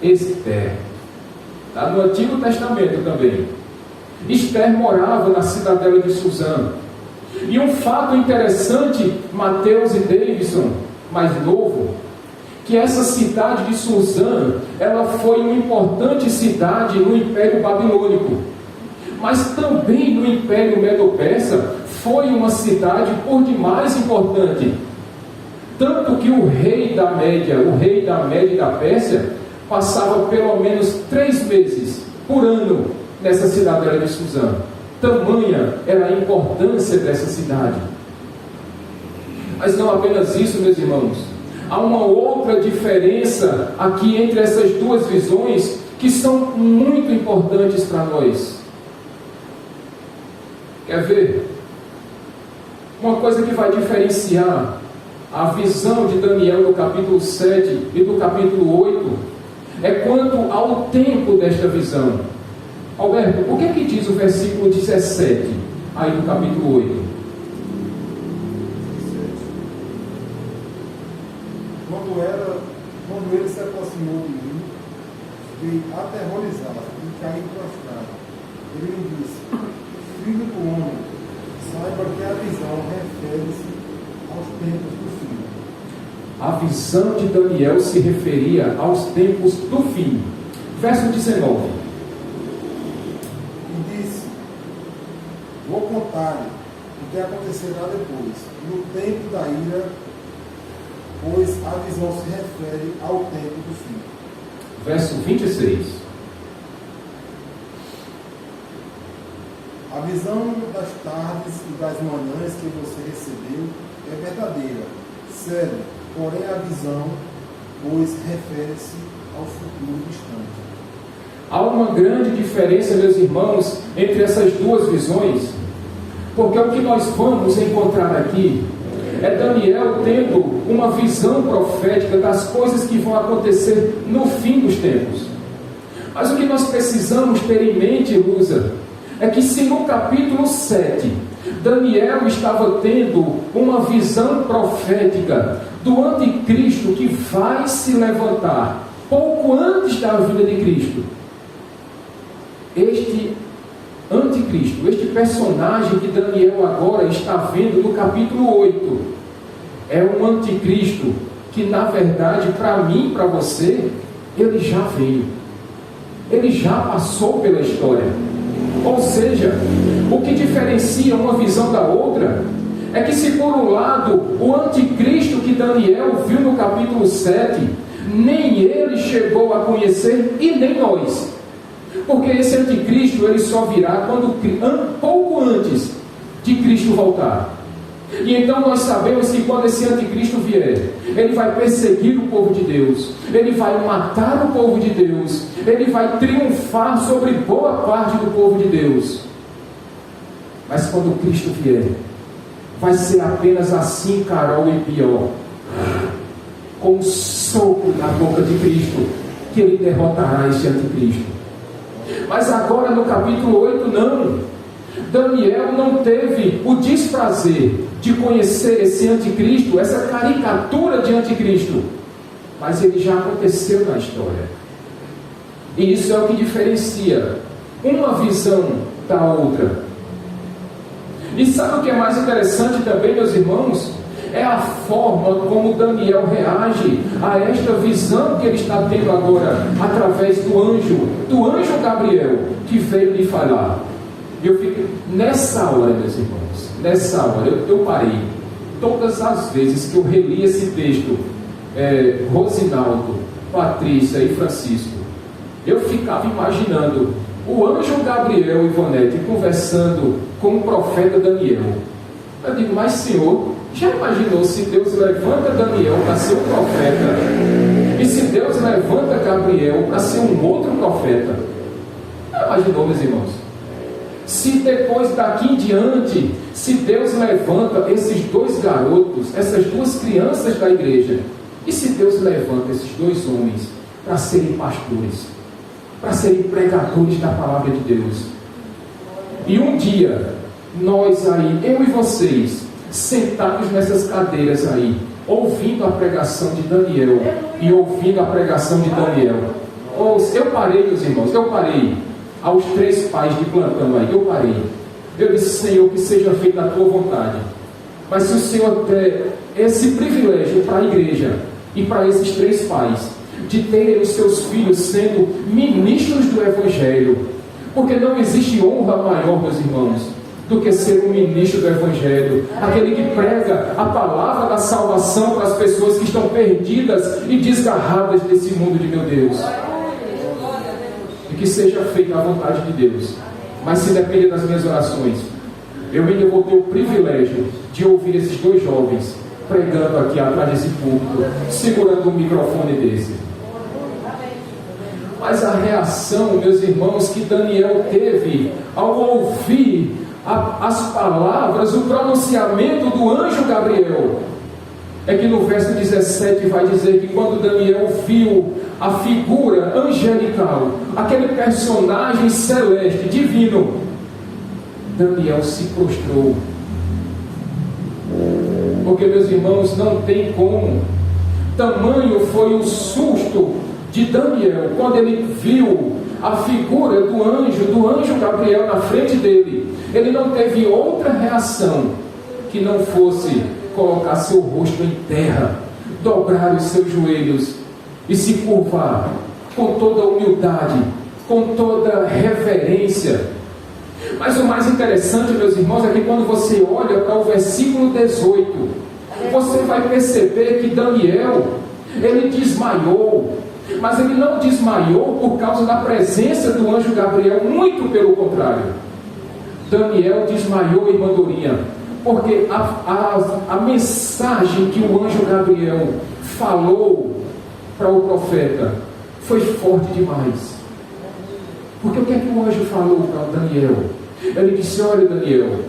Esther. Está no Antigo Testamento também. Esther morava na Cidadela de Suzã. E um fato interessante, Mateus e Davidson, mais novo, que essa cidade de Suzã, ela foi uma importante cidade no Império Babilônico, mas também no Império Medo-Persa foi uma cidade por demais importante, tanto que o rei da Média e da Pérsia, passava pelo menos 3 meses por ano nessa cidadela de Suzã. Tamanha era a importância dessa cidade. Mas não apenas isso, meus irmãos. Há uma outra diferença aqui entre essas duas visões que são muito importantes para nós. Quer ver? Uma coisa que vai diferenciar a visão de Daniel no capítulo 7 e do capítulo 8 é quanto ao tempo desta visão. Alberto, o que é que diz o versículo 17 aí do capítulo 8? Quando ele se aproximou de mim, veio aterrorizado e caiu prostrado. Ele me disse: Filho do homem, saiba que a visão refere-se aos tempos do fim. A visão de Daniel se referia aos tempos do fim. Verso 19. E disse: vou contar-lhe o que acontecerá depois, no tempo da ira, pois a visão se refere ao tempo do fim. Verso 26. A visão das tardes e das manhãs que você recebeu é verdadeira, sério, porém a visão, pois refere-se ao futuro distante. Há uma grande diferença, meus irmãos, entre essas duas visões, porque o que nós vamos encontrar aqui é Daniel tendo uma visão profética das coisas que vão acontecer no fim dos tempos. Mas o que nós precisamos ter em mente, Lusa, é que se no capítulo 7 Daniel estava tendo uma visão profética do anticristo que vai se levantar pouco antes da vinda de Cristo, este anticristo, este personagem que Daniel agora está vendo no capítulo 8, é um anticristo que, na verdade, para mim e para você, ele já veio, ele já passou pela história. Ou seja, o que diferencia uma visão da outra é que, se por um lado o anticristo que Daniel viu no capítulo 7, nem ele chegou a conhecer e nem nós, porque esse anticristo ele só virá pouco antes de Cristo voltar. E então nós sabemos que quando esse anticristo vier, ele vai perseguir o povo de Deus, ele vai matar o povo de Deus, ele vai triunfar sobre boa parte do povo de Deus. Mas quando Cristo vier, vai ser apenas assim, Carol, e pior, com um soco na boca de Cristo, que ele derrotará este anticristo. Mas agora no capítulo 8 não, Daniel não teve o desprazer de conhecer esse anticristo, essa caricatura de anticristo, mas ele já aconteceu na história. E isso é o que diferencia uma visão da outra. E sabe o que é mais interessante também, meus irmãos? É a forma como Daniel reage a esta visão que ele está tendo agora, através do anjo Gabriel, que veio lhe falar. Eu fico, nessa hora, meus irmãos, nessa hora, eu parei. Todas as vezes que eu reli esse texto, Rosinaldo, Patrícia e Francisco, eu ficava imaginando o anjo Gabriel, Ivonete, conversando com o profeta Daniel. Eu digo, mas Senhor, já imaginou se Deus levanta Daniel para ser um profeta? E se Deus levanta Gabriel para ser um outro profeta? Já imaginou, meus irmãos? Se depois daqui em diante, se Deus levanta esses dois garotos, essas duas crianças da igreja, e se Deus levanta esses dois homens para serem pastores, para serem pregadores da palavra de Deus, e um dia, nós aí, eu e vocês, sentados nessas cadeiras aí, ouvindo a pregação de Daniel, e ouvindo a pregação de Daniel, eu parei, meus irmãos, eu parei, aos 3 pais de plantão aí, eu parei. Eu disse, Senhor, que seja feita a tua vontade. Mas se o Senhor der esse privilégio para a igreja e para esses 3 pais, de terem os seus filhos sendo ministros do Evangelho, porque não existe honra maior, meus irmãos, do que ser um ministro do Evangelho, aquele que prega a palavra da salvação para as pessoas que estão perdidas e desgarradas desse mundo de meu Deus. E que seja feita a vontade de Deus. Mas se depender das minhas orações, eu ainda vou ter o privilégio de ouvir esses 2 jovens pregando aqui atrás desse púlpito, segurando um microfone desse. Mas a reação, meus irmãos, que Daniel teve ao ouvir as palavras, o pronunciamento do anjo Gabriel, é que no verso 17 vai dizer que quando Daniel viu a figura angelical, aquele personagem celeste, divino, Daniel se prostrou. Porque, meus irmãos, não tem como. Tamanho foi o susto de Daniel quando ele viu a figura do anjo Gabriel na frente dele. Ele não teve outra reação que não fosse colocar seu rosto em terra, dobrar os seus joelhos e se curvar com toda humildade, com toda reverência. Mas o mais interessante, meus irmãos, é que quando você olha para o versículo 18, você vai perceber que Daniel, ele desmaiou, mas ele não desmaiou por causa da presença do anjo Gabriel, muito pelo contrário. Daniel desmaiou, irmã Dorinha, porque a mensagem que o anjo Gabriel falou para o profeta foi forte demais. Porque o que é que o anjo falou para Daniel? Ele disse: olha, Daniel,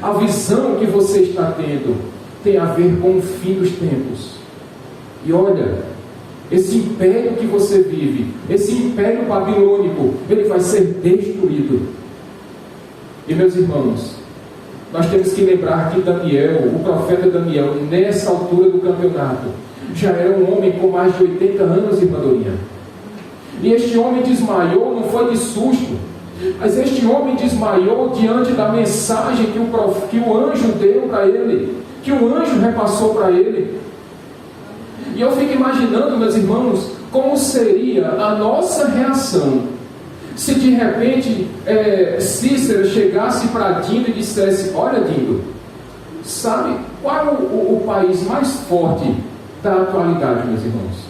a visão que você está tendo tem a ver com o fim dos tempos. E olha, esse império que você vive, esse império babilônico, ele vai ser destruído. E meus irmãos, nós temos que lembrar que Daniel, o profeta Daniel, nessa altura do campeonato, já era um homem com mais de 80 anos, irmã Dorinha. E este homem desmaiou, não foi de susto, mas este homem desmaiou diante da mensagem que o anjo deu para ele, que o anjo repassou para ele. E eu fico imaginando, meus irmãos, como seria a nossa reação se de repente Cícera chegasse para Dindo e dissesse: olha, Dindo, sabe qual é o país mais forte da atualidade, meus irmãos?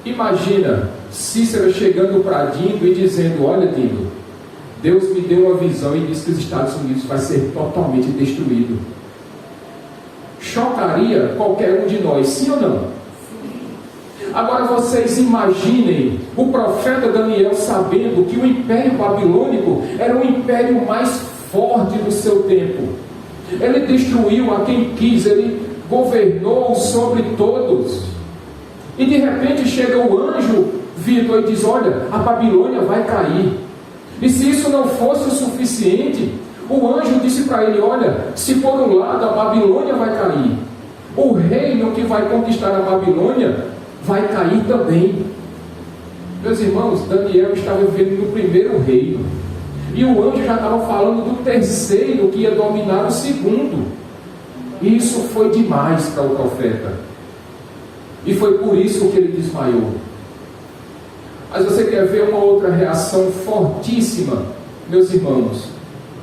Imagina Cícera chegando para Dindo e dizendo: olha, Dindo, Deus me deu uma visão e disse que os Estados Unidos vai ser totalmente destruído. Chocaria qualquer um de nós, sim ou não? Agora vocês imaginem o profeta Daniel sabendo que o império babilônico era o império mais forte do seu tempo. Ele destruiu a quem quis, ele governou sobre todos. E de repente chega o anjo Vitor e diz: olha, a Babilônia vai cair. E se isso não fosse o suficiente, o anjo disse para ele: olha, se por um lado a Babilônia vai cair, o reino que vai conquistar a Babilônia vai cair também. Meus irmãos, Daniel estava vivendo no primeiro reino, e o anjo já estava falando do terceiro que ia dominar o segundo. E isso foi demais para o profeta, e foi por isso que ele desmaiou. Mas você quer ver uma outra reação fortíssima, meus irmãos,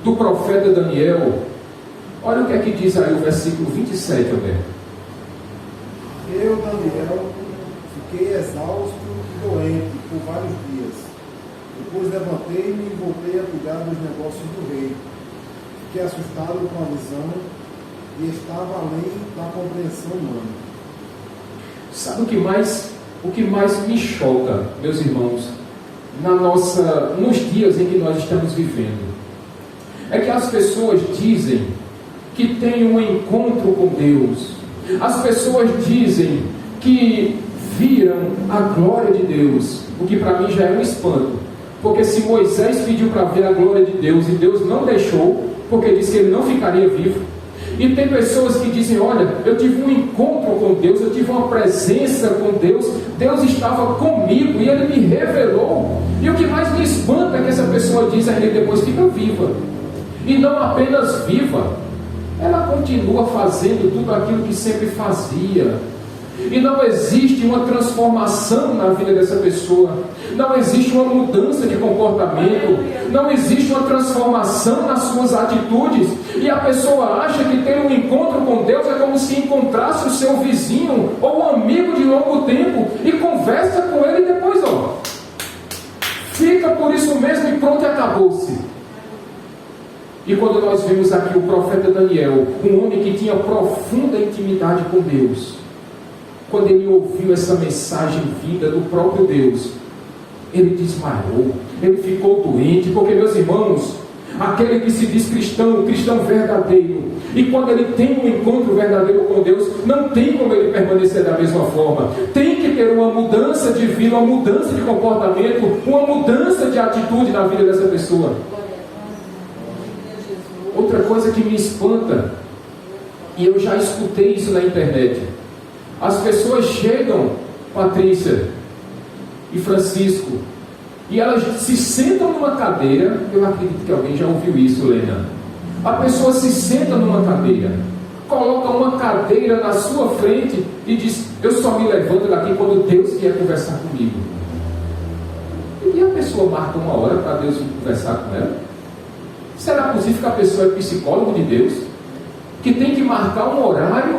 do profeta Daniel? Olha o que é que diz aí o versículo 27, Alberto. Eu, Daniel, fiquei exausto e doente por vários dias. Depois levantei-me e voltei a cuidar dos negócios do rei. Fiquei assustado com a visão e estava além da compreensão humana. Sabe o que mais me choca, meus irmãos, nos dias em que nós estamos vivendo? É que as pessoas dizem que têm um encontro com Deus. As pessoas dizem que viram a glória de Deus, o que para mim já é um espanto. Porque se Moisés pediu para ver a glória de Deus e Deus não deixou, porque disse que ele não ficaria vivo. E tem pessoas que dizem: olha, eu tive um encontro com Deus, eu tive uma presença com Deus, Deus estava comigo e Ele me revelou. E o que mais me espanta é que essa pessoa diz ainda depois fica viva. E não apenas viva, ela continua fazendo tudo aquilo que sempre fazia. E não existe uma transformação na vida dessa pessoa, não existe uma mudança de comportamento, não existe uma transformação nas suas atitudes. E a pessoa acha que ter um encontro com Deus é como se encontrasse o seu vizinho ou um amigo de longo tempo e conversa com ele e depois fica por isso mesmo e pronto, acabou-se. E quando nós vemos aqui o profeta Daniel, um homem que tinha profunda intimidade com Deus, quando ele ouviu essa mensagem vinda do próprio Deus, ele desmaiou, ele ficou doente. Porque, meus irmãos, aquele que se diz cristão, cristão verdadeiro, e quando ele tem um encontro verdadeiro com Deus, não tem como ele permanecer da mesma forma. Tem que ter uma mudança de vida, uma mudança de comportamento, uma mudança de atitude na vida dessa pessoa. Outra coisa que me espanta, e eu já escutei isso na internet: as pessoas chegam, Patrícia e Francisco, e elas se sentam numa cadeira. Eu acredito que alguém já ouviu isso, Lena. A pessoa se senta numa cadeira coloca uma cadeira na sua frente e diz: eu só me levanto daqui quando Deus vier conversar comigo. E a pessoa marca uma hora para Deus vir conversar com ela? Será possível que a pessoa é psicólogo de Deus? Que tem que marcar um horário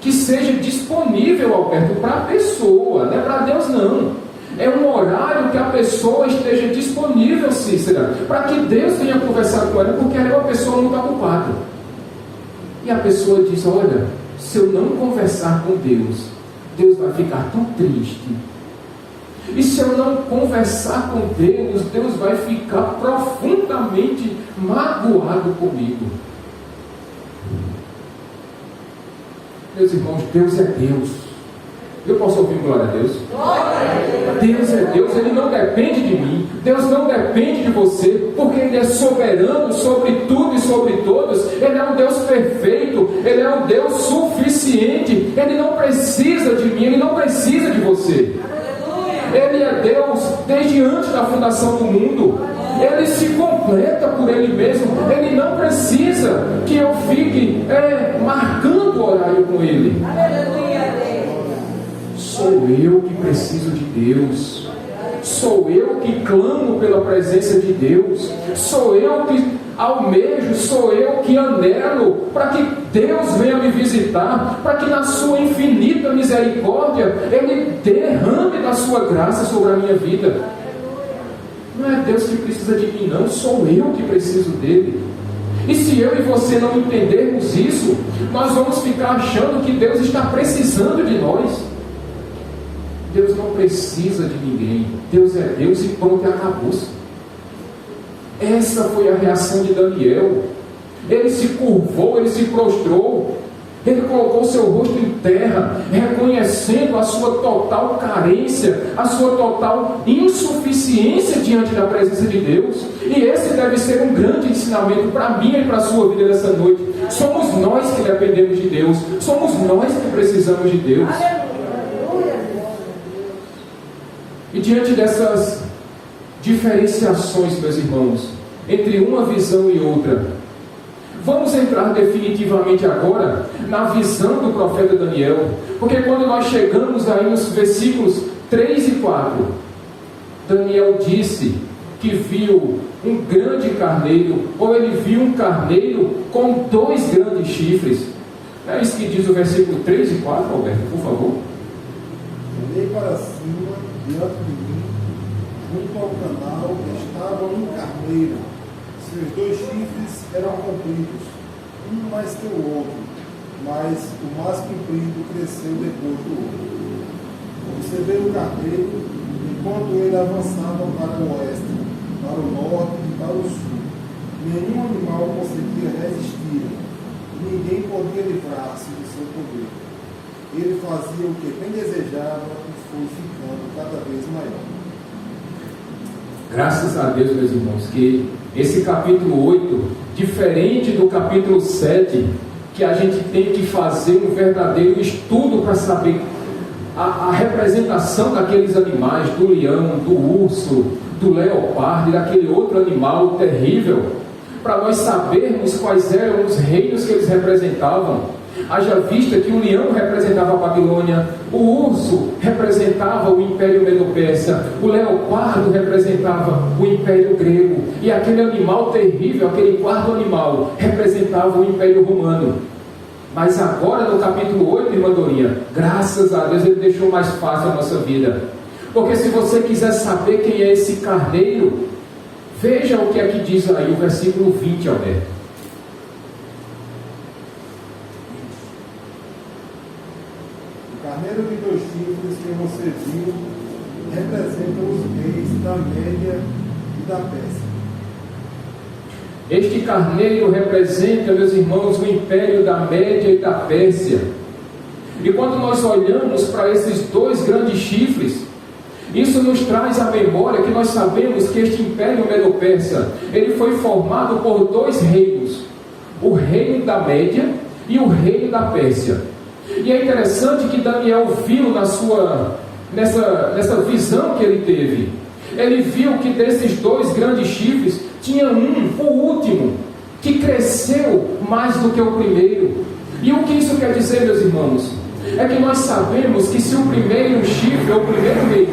que seja disponível, Alberto, para a pessoa, não é para Deus não. É um horário que a pessoa esteja disponível, Cícera, para que Deus venha conversar com ela, porque ela é uma pessoa muito ocupada. E a pessoa diz: olha, se eu não conversar com Deus, Deus vai ficar tão triste. E se eu não conversar com Deus, Deus vai ficar profundamente magoado comigo. Meus irmãos, Deus é Deus. Eu posso ouvir glória a Deus? Deus é Deus, Ele não depende de mim. Deus não depende de você, porque Ele é soberano sobre tudo e sobre todos. Ele é um Deus perfeito, Ele é um Deus suficiente. Ele não precisa de mim, Ele não precisa de você. Ele é Deus desde antes da fundação do mundo. Ele se completa por Ele mesmo. Ele não precisa que eu fique marcando o horário com Ele. Sou eu que preciso de Deus. Sou eu que clamo pela presença de Deus. Sou eu que almejo, sou eu que anelo para que Deus venha me visitar, para que na sua infinita misericórdia Ele derrame da sua graça sobre a minha vida. Não é Deus que precisa de mim não, sou eu que preciso dele. E se eu e você não entendermos isso, nós vamos ficar achando que Deus está precisando de nós. Deus não precisa de ninguém. Deus é Deus e pronto, acabou-se. Essa foi a reação de Daniel. Ele se curvou, ele se prostrou, ele colocou seu rosto em terra, reconhecendo a sua total carência, a sua total insuficiência diante da presença de Deus. E esse deve ser um grande ensinamento para mim e para a sua vida nessa noite. Somos nós que dependemos de Deus, somos nós que precisamos de Deus. E diante dessas diferenciações, meus irmãos, entre uma visão e outra, vamos entrar definitivamente agora na visão do profeta Daniel, porque quando nós chegamos aí nos versículos 3 e 4, Daniel disse que viu um grande carneiro, ou ele viu um carneiro com 2 grandes chifres. É isso que diz o versículo 3 e 4, Alberto, por favor. Olhei para cima, diante de mim, junto ao canal, estava um carneiro. Seus 2 chifres eram compridos, um mais que o outro, mas o mais comprido cresceu depois do outro. Observei o carneiro enquanto ele avançava para o oeste, para o norte e para o sul. Nenhum animal conseguia resistir, ninguém podia livrar-se do seu poder. Ele fazia o que bem desejava e foi ficando cada vez maior. Graças a Deus, meus irmãos, que esse capítulo 8, diferente do capítulo 7, que a gente tem que fazer um verdadeiro estudo para saber a representação daqueles animais, do leão, do urso, do leopardo e daquele outro animal terrível, para nós sabermos quais eram os reinos que eles representavam. Haja vista que o leão representava a Babilônia, o urso representava o Império Medo-Persa, o leopardo representava o Império Grego, e aquele animal terrível, aquele quarto animal, representava o Império Romano. Mas agora no capítulo 8, irmã Dorinha, graças a Deus ele deixou mais fácil a nossa vida, porque se você quiser saber quem é esse carneiro, veja o que aqui diz aí o versículo 20, Alberto. Carneiro de 2 chifres que você viu representa os reis da Média e da Pérsia. Este carneiro representa, meus irmãos, o império da Média e da Pérsia. E quando nós olhamos para esses 2 grandes chifres, isso nos traz à memória que nós sabemos que este império Medo-Persa, ele foi formado por 2 reinos, o reino da Média e o reino da Pérsia. E é interessante que Daniel viu nessa visão que ele teve, ele viu que desses 2 grandes chifres, tinha o último, que cresceu mais do que o primeiro. E o que isso quer dizer, meus irmãos? É que nós sabemos que se o primeiro chifre, o primeiro rei,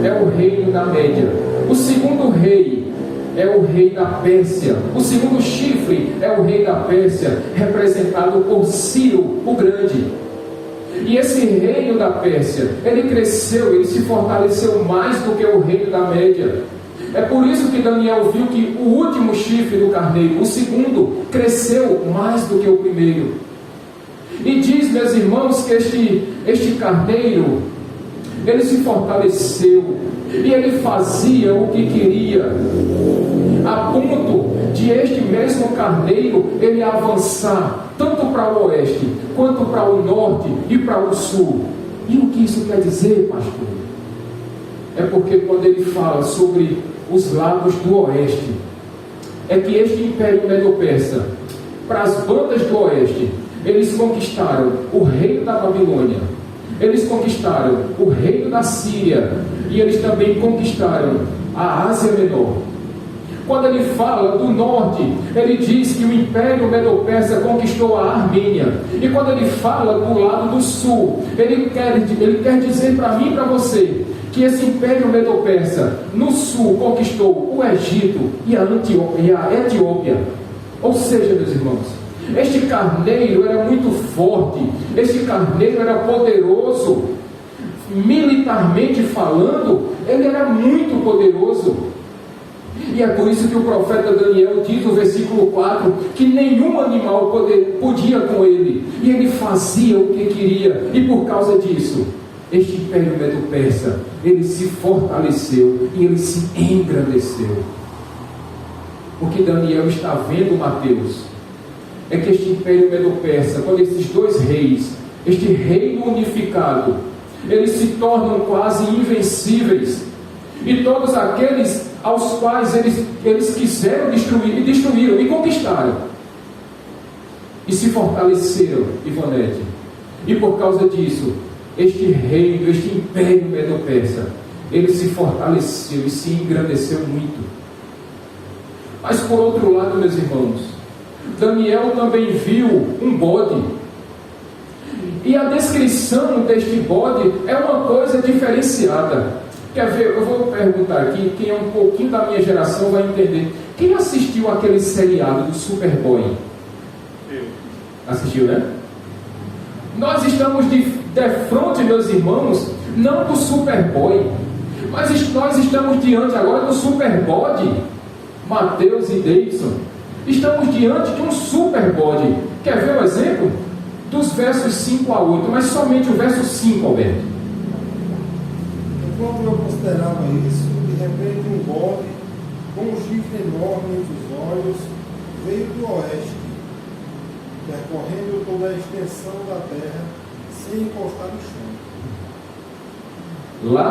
é o reino da Média, o segundo rei é o rei da Pérsia, o segundo chifre é o rei da Pérsia, representado por Ciro o Grande. E esse reino da Pérsia, ele cresceu, ele se fortaleceu mais do que o reino da Média. É por isso que Daniel viu que o último chifre do carneiro, o segundo, cresceu mais do que o primeiro. E diz, meus irmãos, que este carneiro, ele se fortaleceu e ele fazia o que queria, a ponto de este mesmo carneiro ele avançar tanto para o oeste quanto para o norte e para o sul. E o que isso quer dizer, pastor? É porque quando ele fala sobre os lados do oeste, é que este império medo-persa, para as bandas do oeste, eles conquistaram o reino da Babilônia, eles conquistaram o reino da Síria, e eles também conquistaram a Ásia Menor. Quando ele fala do norte, ele diz que o império medo-persa conquistou a Armênia. E quando ele fala do lado do sul, ele quer dizer para mim e para você que esse império medo-persa no sul conquistou o Egito e a Etiópia. Ou seja, meus irmãos, este carneiro era muito forte, este carneiro era poderoso, militarmente falando, ele era muito poderoso. E é por isso que o profeta Daniel diz no versículo 4 que nenhum animal podia com ele, e ele fazia o que queria. E por causa disso, este império medo-persa, ele se fortaleceu e ele se engrandeceu. O que Daniel está vendo, Mateus, é que este império medo-persa, quando esses dois reis, este reino unificado, eles se tornam quase invencíveis, e todos aqueles aos quais eles quiseram destruir, e destruíram, e conquistaram, e se fortaleceram, Ivonete. E por causa disso, este reino, este império medo-persa, ele se fortaleceu e se engrandeceu muito. Mas por outro lado, meus irmãos, Daniel também viu um bode, e a descrição deste bode é uma coisa diferenciada. Quer ver? Eu vou perguntar aqui, quem é um pouquinho da minha geração vai entender. Quem assistiu aquele seriado do Superboy? Eu. Assistiu, né? Nós estamos de frente, meus irmãos, não do Superboy, mas nós estamos diante agora do Superbode, Mateus e Davidson. Estamos diante de um Superbode. Quer ver o exemplo? Dos versos 5 a 8, mas somente o verso 5, Alberto. Enquanto eu considerava isso, de repente um bode com um chifre enorme entre os olhos veio do oeste, percorrendo toda a extensão da terra sem encostar no chão. Lá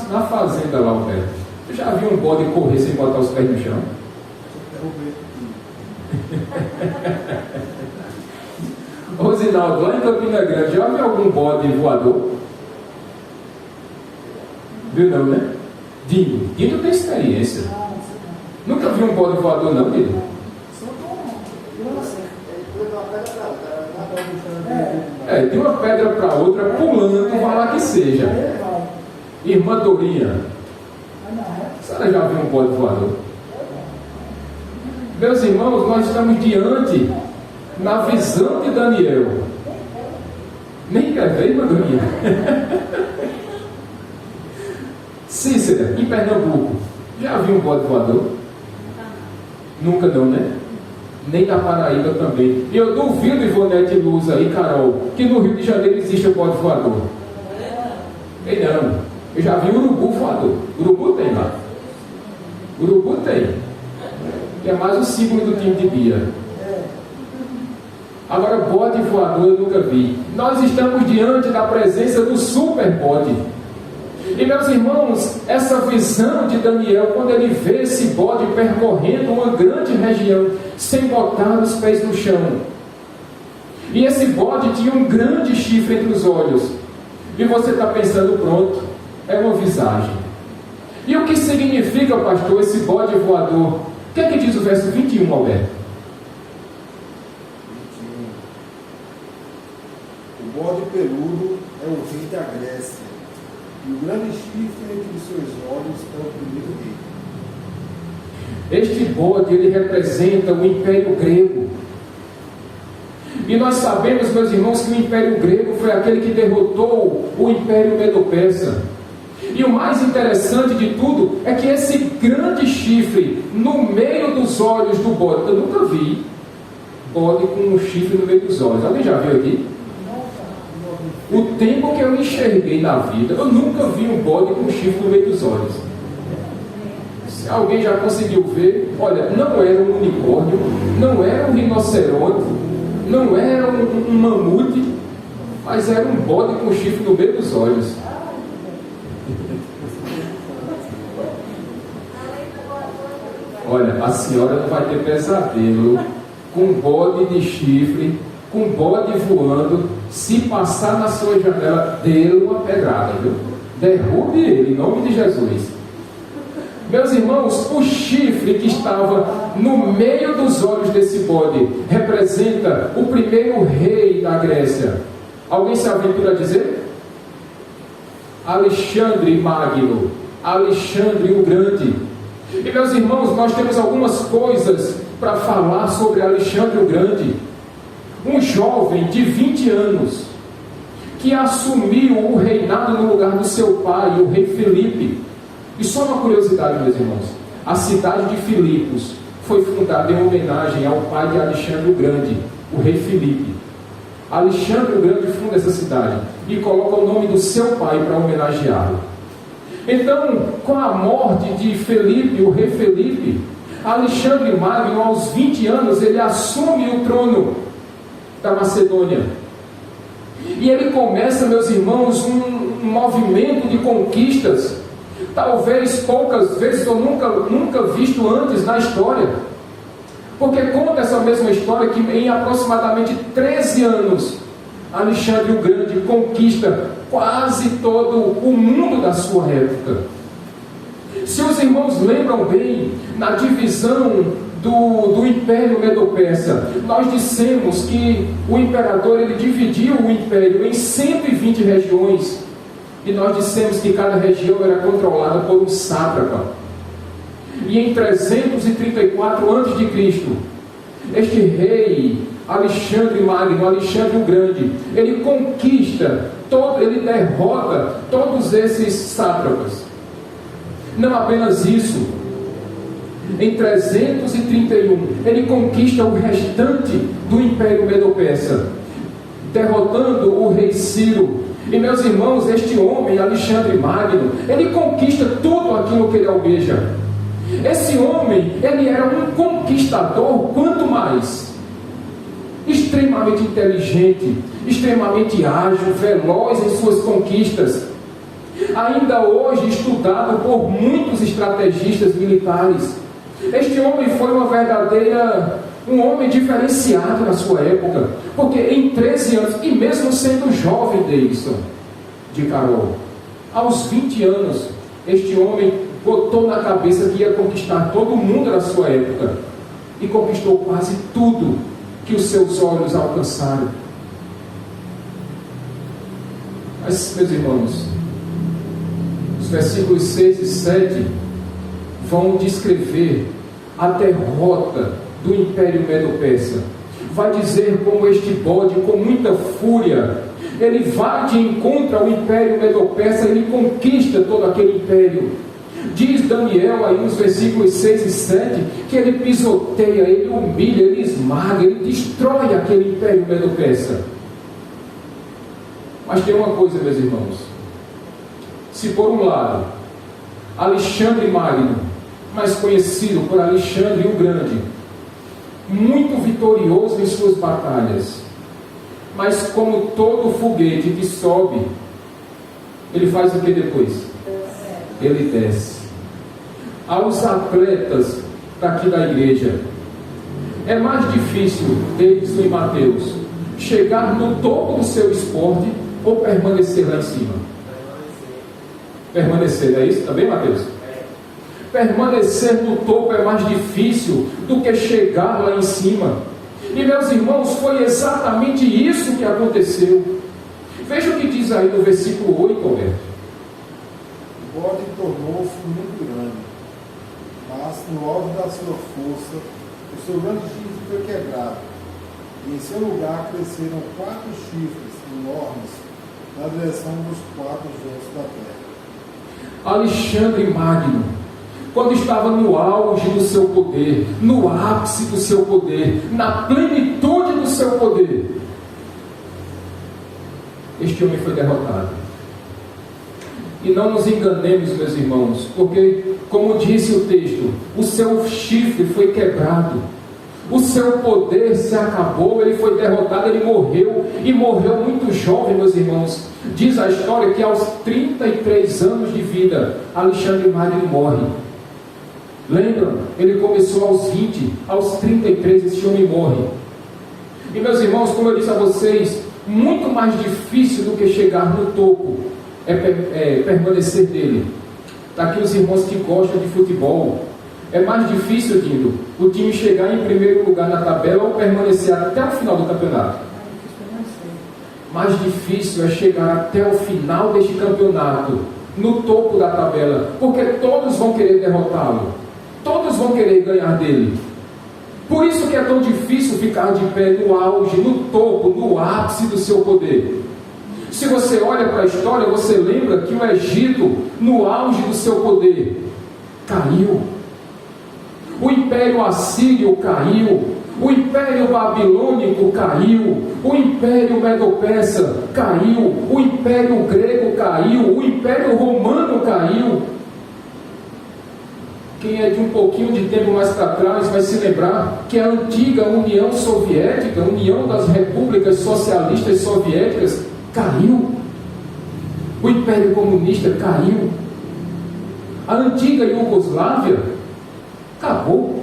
na fazenda, lá, Alberto, eu já vi um bode correr sem botar os pés no chão? Rosinaldo, lá em Campina Grande, já viu algum bode voador? Viu não, né? Dino tem experiência. Nunca viu um bode voador não, Dino? De uma pedra para outra, pulando, vai lá que seja. Irmã Dorinha, a senhora já viu um bode voador? Meus irmãos, nós estamos diante, na visão de Daniel. Nem quer ver, irmã Dorinha? Cícera, em Pernambuco, já viu um bode voador? Nunca não, né? Nem na Paraíba também. E eu duvido, Ivonete Luz aí, Carol, que no Rio de Janeiro existe um bode voador. Ei, não. Eu já vi urubu voador. Urubu tem lá. Urubu tem. Que é mais o símbolo do time de Bia. Agora, bode voador eu nunca vi. Nós estamos diante da presença do super bode. E meus irmãos, essa visão de Daniel, quando ele vê esse bode percorrendo uma grande região, sem botar os pés no chão, e esse bode tinha um grande chifre entre os olhos, e você está pensando, pronto, é uma visagem. E o que significa, pastor, esse bode voador? O que é que diz o verso 21, Alberto? peludo é o rei da Grécia, e o grande chifre entre os seus olhos é o primeiro rei. Este bode, ele representa o Império Grego. E nós sabemos, meus irmãos, que o Império Grego foi aquele que derrotou o Império Medo-Persa. E o mais interessante de tudo é que esse grande chifre no meio dos olhos do bode, eu nunca vi bode com um chifre no meio dos olhos. Alguém já viu aqui? O tempo que eu enxerguei na vida, eu nunca vi um bode com um chifre no meio dos olhos. Se alguém já conseguiu ver, olha, não era um unicórnio, não era um rinoceronte, não era um mamute, mas era um bode com chifre no meio dos olhos. Olha, a senhora não vai ter pesadelo com bode de chifre, com bode voando. Se passar na sua janela, dê-lhe uma pedrada, viu? Derrube ele, em nome de Jesus. Meus irmãos, o chifre que estava no meio dos olhos desse bode representa o primeiro rei da Grécia. Alguém se aventura a dizer? Alexandre Magno, Alexandre o Grande. E meus irmãos, nós temos algumas coisas para falar sobre Alexandre o Grande. Um jovem de 20 anos que assumiu o reinado no lugar do seu pai, o rei Filipe. E só uma curiosidade, meus irmãos, a cidade de Filipos foi fundada em homenagem ao pai de Alexandre o Grande, o rei Filipe. Alexandre o Grande funda essa cidade e coloca o nome do seu pai para homenageá-lo. Então, com a morte de Filipe, o rei Filipe, Alexandre Magno, aos 20 anos, ele assume o trono da Macedônia. E ele começa, meus irmãos, um movimento de conquistas, talvez poucas vezes ou nunca visto antes na história. Porque conta essa mesma história que em aproximadamente 13 anos, Alexandre o Grande conquista quase todo o mundo da sua época. Se os irmãos lembram bem, na divisão do Império Medo-Persa, nós dissemos que o imperador ele dividiu o império em 120 regiões, e nós dissemos que cada região era controlada por um sátrapa. E em 334 a.C., este rei Alexandre Magno, Alexandre o Grande, ele conquista, ele derrota todos esses sátrapas. Não apenas isso, em 331, ele conquista o restante do Império Medo-Persa, derrotando o rei Ciro. E meus irmãos, este homem, Alexandre Magno, ele conquista tudo aquilo que ele almeja. Esse homem, ele era um conquistador, quanto mais extremamente inteligente, extremamente ágil, veloz em suas conquistas, ainda hoje estudado por muitos estrategistas militares. Este homem foi um homem diferenciado na sua época, porque em 13 anos, e mesmo sendo jovem, Deison de Carol, aos 20 anos, este homem botou na cabeça que ia conquistar todo mundo na sua época, e conquistou quase tudo que os seus olhos alcançaram. Mas, meus irmãos, os versículos 6 e 7 vão descrever a derrota do Império Medo-Persa. Vai dizer como este bode, com muita fúria, ele vai de encontro ao Império Medo-Persa, ele conquista todo aquele império. Diz Daniel aí nos versículos 6 e 7 que ele pisoteia, ele humilha, ele esmaga, ele destrói aquele Império Medo-Persa. Mas tem uma coisa, meus irmãos, se por um lado Alexandre Magno, mais conhecido por Alexandre o Grande, muito vitorioso em suas batalhas, mas como todo foguete que sobe, ele faz o que depois? Ele desce. Aos atletas daqui da igreja, é mais difícil, Davidson e Mateus, chegar no topo do seu esporte ou permanecer lá em cima? Permanecer, é isso também, Mateus? Permanecer no topo é mais difícil do que chegar lá em cima. E meus irmãos, foi exatamente isso que aconteceu. Veja o que diz aí no versículo 8, Alberto. O bode tornou-se muito grande, mas no auge da sua força, o seu grande chifre foi quebrado, e em seu lugar cresceram 4 chifres enormes na direção dos 4 ventos da terra. Alexandre Magno, quando estava no auge do seu poder, no ápice do seu poder, na plenitude do seu poder, este homem foi derrotado. E não nos enganemos, meus irmãos, porque, como disse o texto, o seu chifre foi quebrado, o seu poder se acabou, ele foi derrotado, ele morreu, e morreu muito jovem, meus irmãos. Diz a história que aos 33 anos de vida, Alexandre Magno morre. Lembram? Ele começou aos 20, aos 33 esse homem morre. E meus irmãos, como eu disse a vocês, muito mais difícil do que chegar no topo é permanecer dele. Está aqui os irmãos que gostam de futebol. É mais difícil, Dindo, o time chegar em primeiro lugar na tabela ou permanecer até o final do campeonato. Mais difícil é chegar até o final deste campeonato, no topo da tabela, porque todos vão querer derrotá-lo, todos vão querer ganhar dele. Por isso que é tão difícil ficar de pé no auge, no topo, no ápice do seu poder. Se você olha para a história, você lembra que o Egito, no auge do seu poder, caiu. O Império Assírio caiu, o Império Babilônico caiu, o Império Medo-Persa caiu, o Império Grego caiu, o Império Romano caiu. Quem é de um pouquinho de tempo mais para trás vai se lembrar que a antiga União Soviética, União das Repúblicas Socialistas Soviéticas, caiu. O Império Comunista caiu. A antiga Iugoslávia acabou.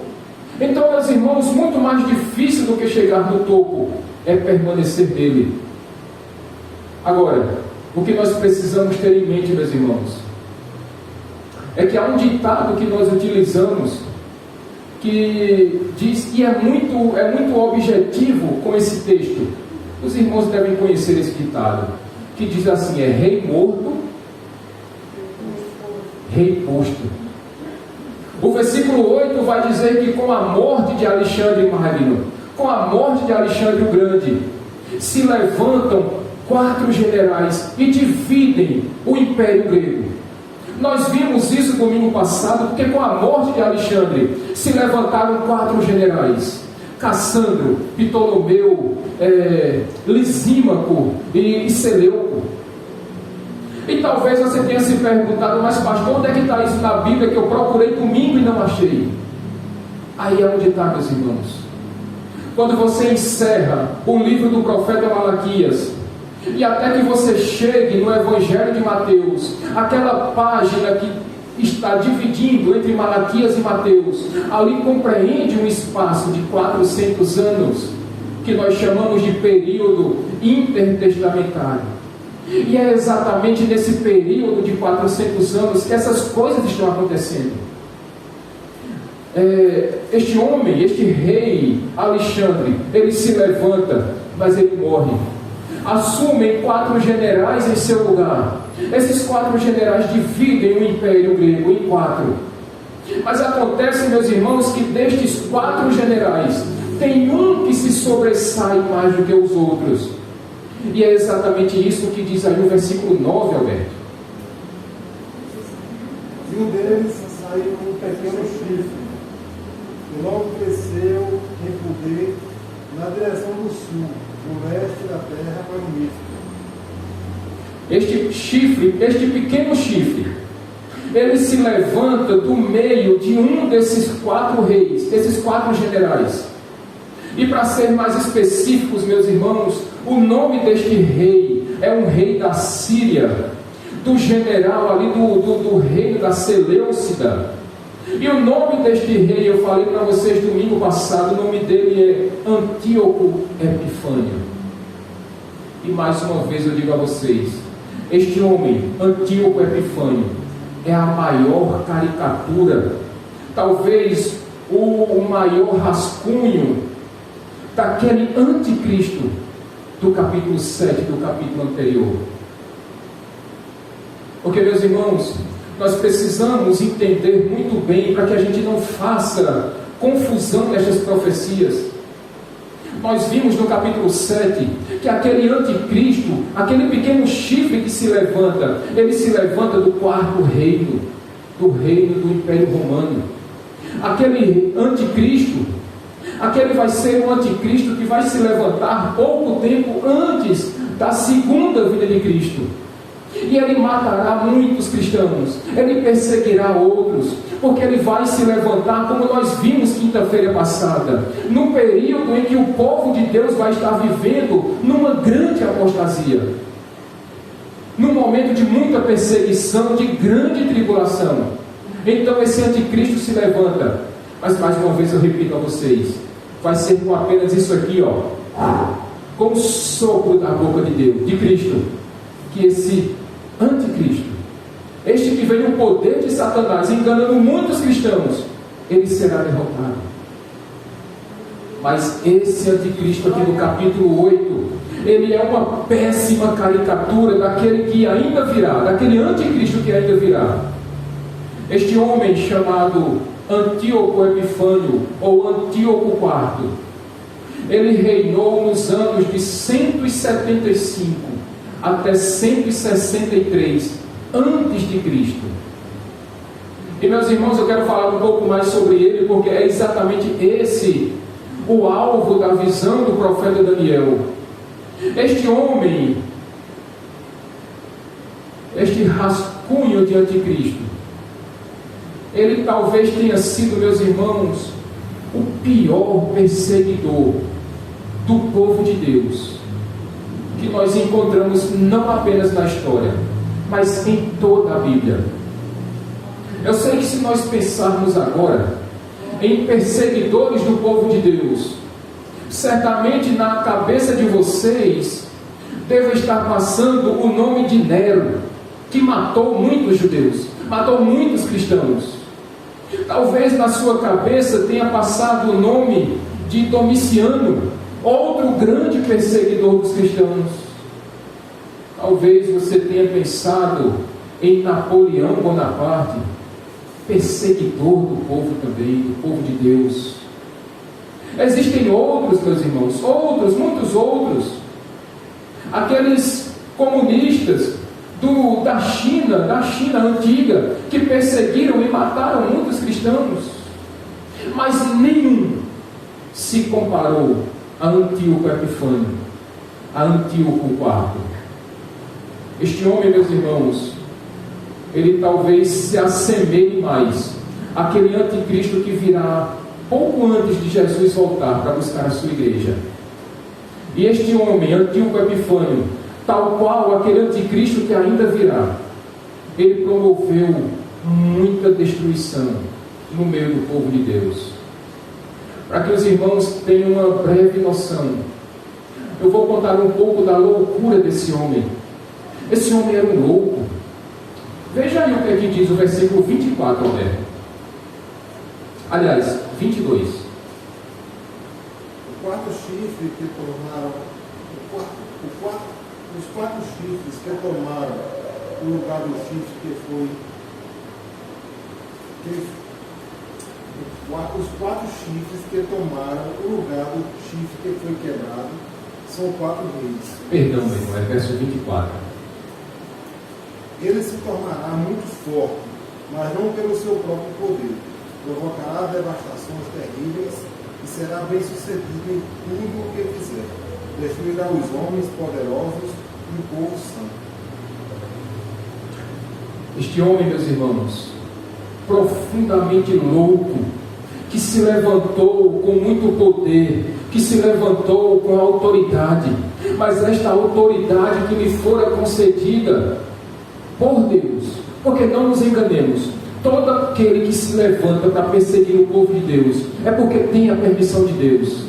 Então, meus irmãos, muito mais difícil do que chegar no topo é permanecer nele. Agora, o que nós precisamos ter em mente, meus irmãos, é que há um ditado que nós utilizamos que diz, e é muito objetivo com esse texto. Os irmãos devem conhecer esse ditado, que diz assim: é rei morto, rei posto. O versículo 8 vai dizer que com a morte de Alexandre Magno, com a morte de Alexandre o Grande, se levantam 4 generais e dividem o Império Grego. Nós vimos isso domingo passado, porque com a morte de Alexandre se levantaram 4 generais: Cassandro, Ptolomeu, Lisímaco e Seleuco. E talvez você tenha se perguntado: mas pastor, onde é que está isso na Bíblia que eu procurei domingo e não achei? Aí é onde está, meus irmãos. Quando você encerra o livro do profeta Malaquias, e até que você chegue no Evangelho de Mateus, aquela página que está dividindo entre Malaquias e Mateus, ali compreende um espaço de 400 anos, que nós chamamos de período intertestamentário. E é exatamente nesse período de 400 anos que essas coisas estão acontecendo. Este homem, este rei Alexandre, ele se levanta, mas ele morre. Assumem 4 generais em seu lugar. Esses 4 generais dividem o Império Grego em 4. Mas acontece, meus irmãos, que destes 4 generais, tem um que se sobressai mais do que os outros. E é exatamente isso que diz aí o versículo 9, Alberto. E um deles saiu com um pequeno chifre, e logo cresceu em poder na direção do sul, do leste da terra magnífica. Este chifre, este pequeno chifre, ele se levanta do meio de um desses 4 reis, desses 4 generais. E para ser mais específicos, meus irmãos, o nome deste rei é um rei da Síria, do general ali do reino da Seleucida. E o nome deste rei, eu falei para vocês domingo passado, o nome dele é Antíoco Epifânio. E mais uma vez eu digo a vocês, este homem, Antíoco Epifânio, é a maior caricatura, talvez o maior rascunho daquele anticristo do capítulo 7 do capítulo anterior. Porque, meus irmãos, nós precisamos entender muito bem para que a gente não faça confusão nestas profecias. Nós vimos no capítulo 7 que aquele anticristo, aquele pequeno chifre que se levanta, ele se levanta do quarto reino, do reino do Império Romano. Aquele anticristo, aquele vai ser um anticristo que vai se levantar pouco tempo antes da segunda vinda de Cristo. E ele matará muitos cristãos, ele perseguirá outros, porque ele vai se levantar, como nós vimos quinta-feira passada, no período em que o povo de Deus vai estar vivendo numa grande apostasia, num momento de muita perseguição, de grande tribulação. Então esse anticristo se levanta, mas mais uma vez eu repito a vocês, vai ser com apenas isso aqui, com o sopro da boca de Deus, de Cristo, que esse anticristo, este que vem no poder de Satanás, enganando muitos cristãos, ele será derrotado. Mas esse anticristo aqui no capítulo 8, ele é uma péssima caricatura daquele que ainda virá, daquele anticristo que ainda virá. Este homem chamado Antíoco Epifânio, ou Antíoco IV, ele reinou nos anos de 175 até 163 antes de Cristo. E, meus irmãos, eu quero falar um pouco mais sobre ele, porque é exatamente esse o alvo da visão do profeta Daniel. Este homem, este rascunho de anticristo, ele talvez tenha sido, meus irmãos, o pior perseguidor do povo de Deus que nós encontramos não apenas na história, mas em toda a Bíblia. Eu sei que se nós pensarmos agora em perseguidores do povo de Deus, certamente na cabeça de vocês deve estar passando o nome de Nero, que matou muitos judeus, matou muitos cristãos. Talvez na sua cabeça tenha passado o nome de Domiciano, outro grande perseguidor dos cristãos. Talvez você tenha pensado em Napoleão Bonaparte, perseguidor do povo também, do povo de Deus. Existem outros, meus irmãos, outros, muitos outros. Aqueles comunistas da China antiga, que perseguiram e mataram muitos cristãos. Mas nenhum se comparou a Antíoco Epifânio, a Antíoco IV. Este homem, meus irmãos, ele talvez se assemelhe mais àquele anticristo que virá pouco antes de Jesus voltar para buscar a sua igreja. E este homem, Antíoco Epifânio, tal qual aquele anticristo que ainda virá, ele promoveu muita destruição no meio do povo de Deus. Para que os irmãos tenham uma breve noção, eu vou contar um pouco da loucura desse homem. Esse homem era um louco. Veja aí o que aqui diz o versículo 24, Alberto. Aliás, 22. O quarto chifre que tornaram, os quatro chifres que tomaram o lugar do chifre que foi, os quatro chifres que tomaram o lugar do chifre que foi quebrado são 4 reis. Perdão, meu irmão, é verso 24. Ele se tornará muito forte, mas não pelo seu próprio poder. Provocará devastações terríveis e será bem sucedido em tudo o que fizer. Destruirá os homens poderosos e o povo santo. Este homem, meus irmãos, profundamente louco, que se levantou com muito poder, que se levantou com autoridade, mas esta autoridade que lhe fora concedida por Deus, porque não nos enganemos, todo aquele que se levanta para perseguir o povo de Deus, é porque tem a permissão de Deus.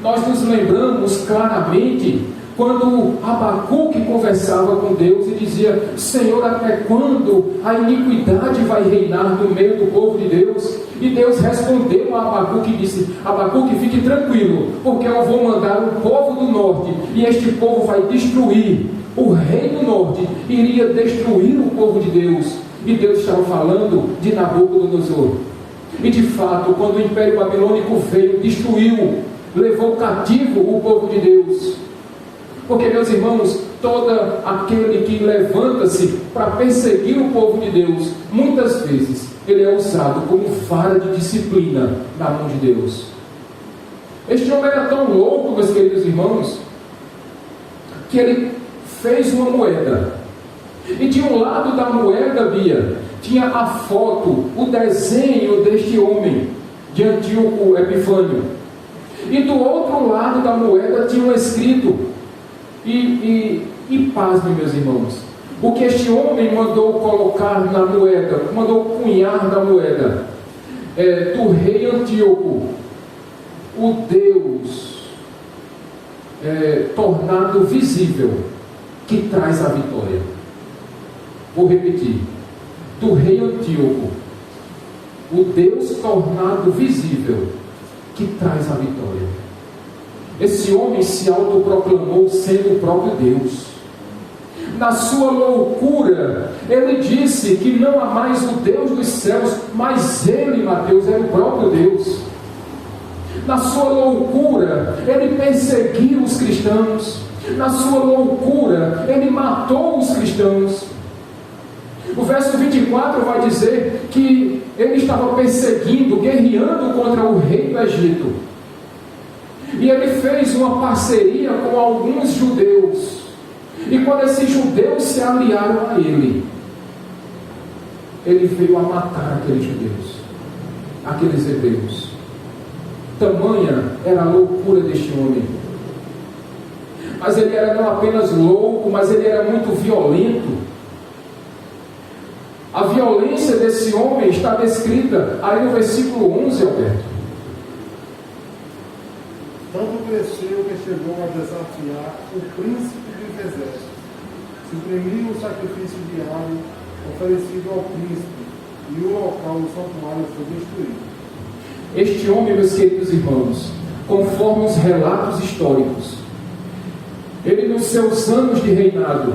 Nós nos lembramos claramente quando Abacuque conversava com Deus e dizia: Senhor, até quando a iniquidade vai reinar no meio do povo de Deus? E Deus respondeu a Abacuque e disse: Abacuque, fique tranquilo, porque eu vou mandar um povo do norte, e este povo vai destruir. O rei do norte iria destruir o povo de Deus. E Deus estava falando de Nabucodonosor. E de fato, quando o Império Babilônico veio, destruiu, levou cativo o povo de Deus. Porque, meus irmãos, todo aquele que levanta-se para perseguir o povo de Deus, muitas vezes ele é usado como vara de disciplina na mão de Deus. Este homem era tão louco, meus queridos irmãos, que ele fez uma moeda. E de um lado da moeda, Bia, tinha a foto, o desenho deste homem, de Antíoco Epifânio. E do outro lado da moeda tinha um escrito. E pasme, meus irmãos, o que este homem mandou colocar na moeda, mandou cunhar na moeda, do rei Antíoco, o Deus tornado visível, que traz a vitória. Vou repetir: do rei Antíoco, o Deus tornado visível, que traz a vitória. Esse homem se autoproclamou sendo o próprio Deus. Na sua loucura, ele disse que não há mais o Deus dos céus, mas ele, Mateus, era o próprio Deus. Na sua loucura, ele perseguiu os cristãos. Na sua loucura, ele matou os cristãos. O verso 24 vai dizer que ele estava perseguindo, guerreando contra o rei do Egito. E ele fez uma parceria com alguns judeus. E quando esses judeus se aliaram a ele, ele veio a matar aqueles judeus, aqueles hebreus. Tamanha era a loucura deste homem. Mas ele era não apenas louco, mas ele era muito violento. A violência desse homem está descrita aí no versículo 11, Alberto. Tanto cresceu que chegou a desafiar o príncipe dos exércitos. Suprimiu o sacrifício diário oferecido ao príncipe, e o local do santuário foi destruído. Este homem, meus queridos irmãos, conforme os relatos históricos, ele nos seus anos de reinado,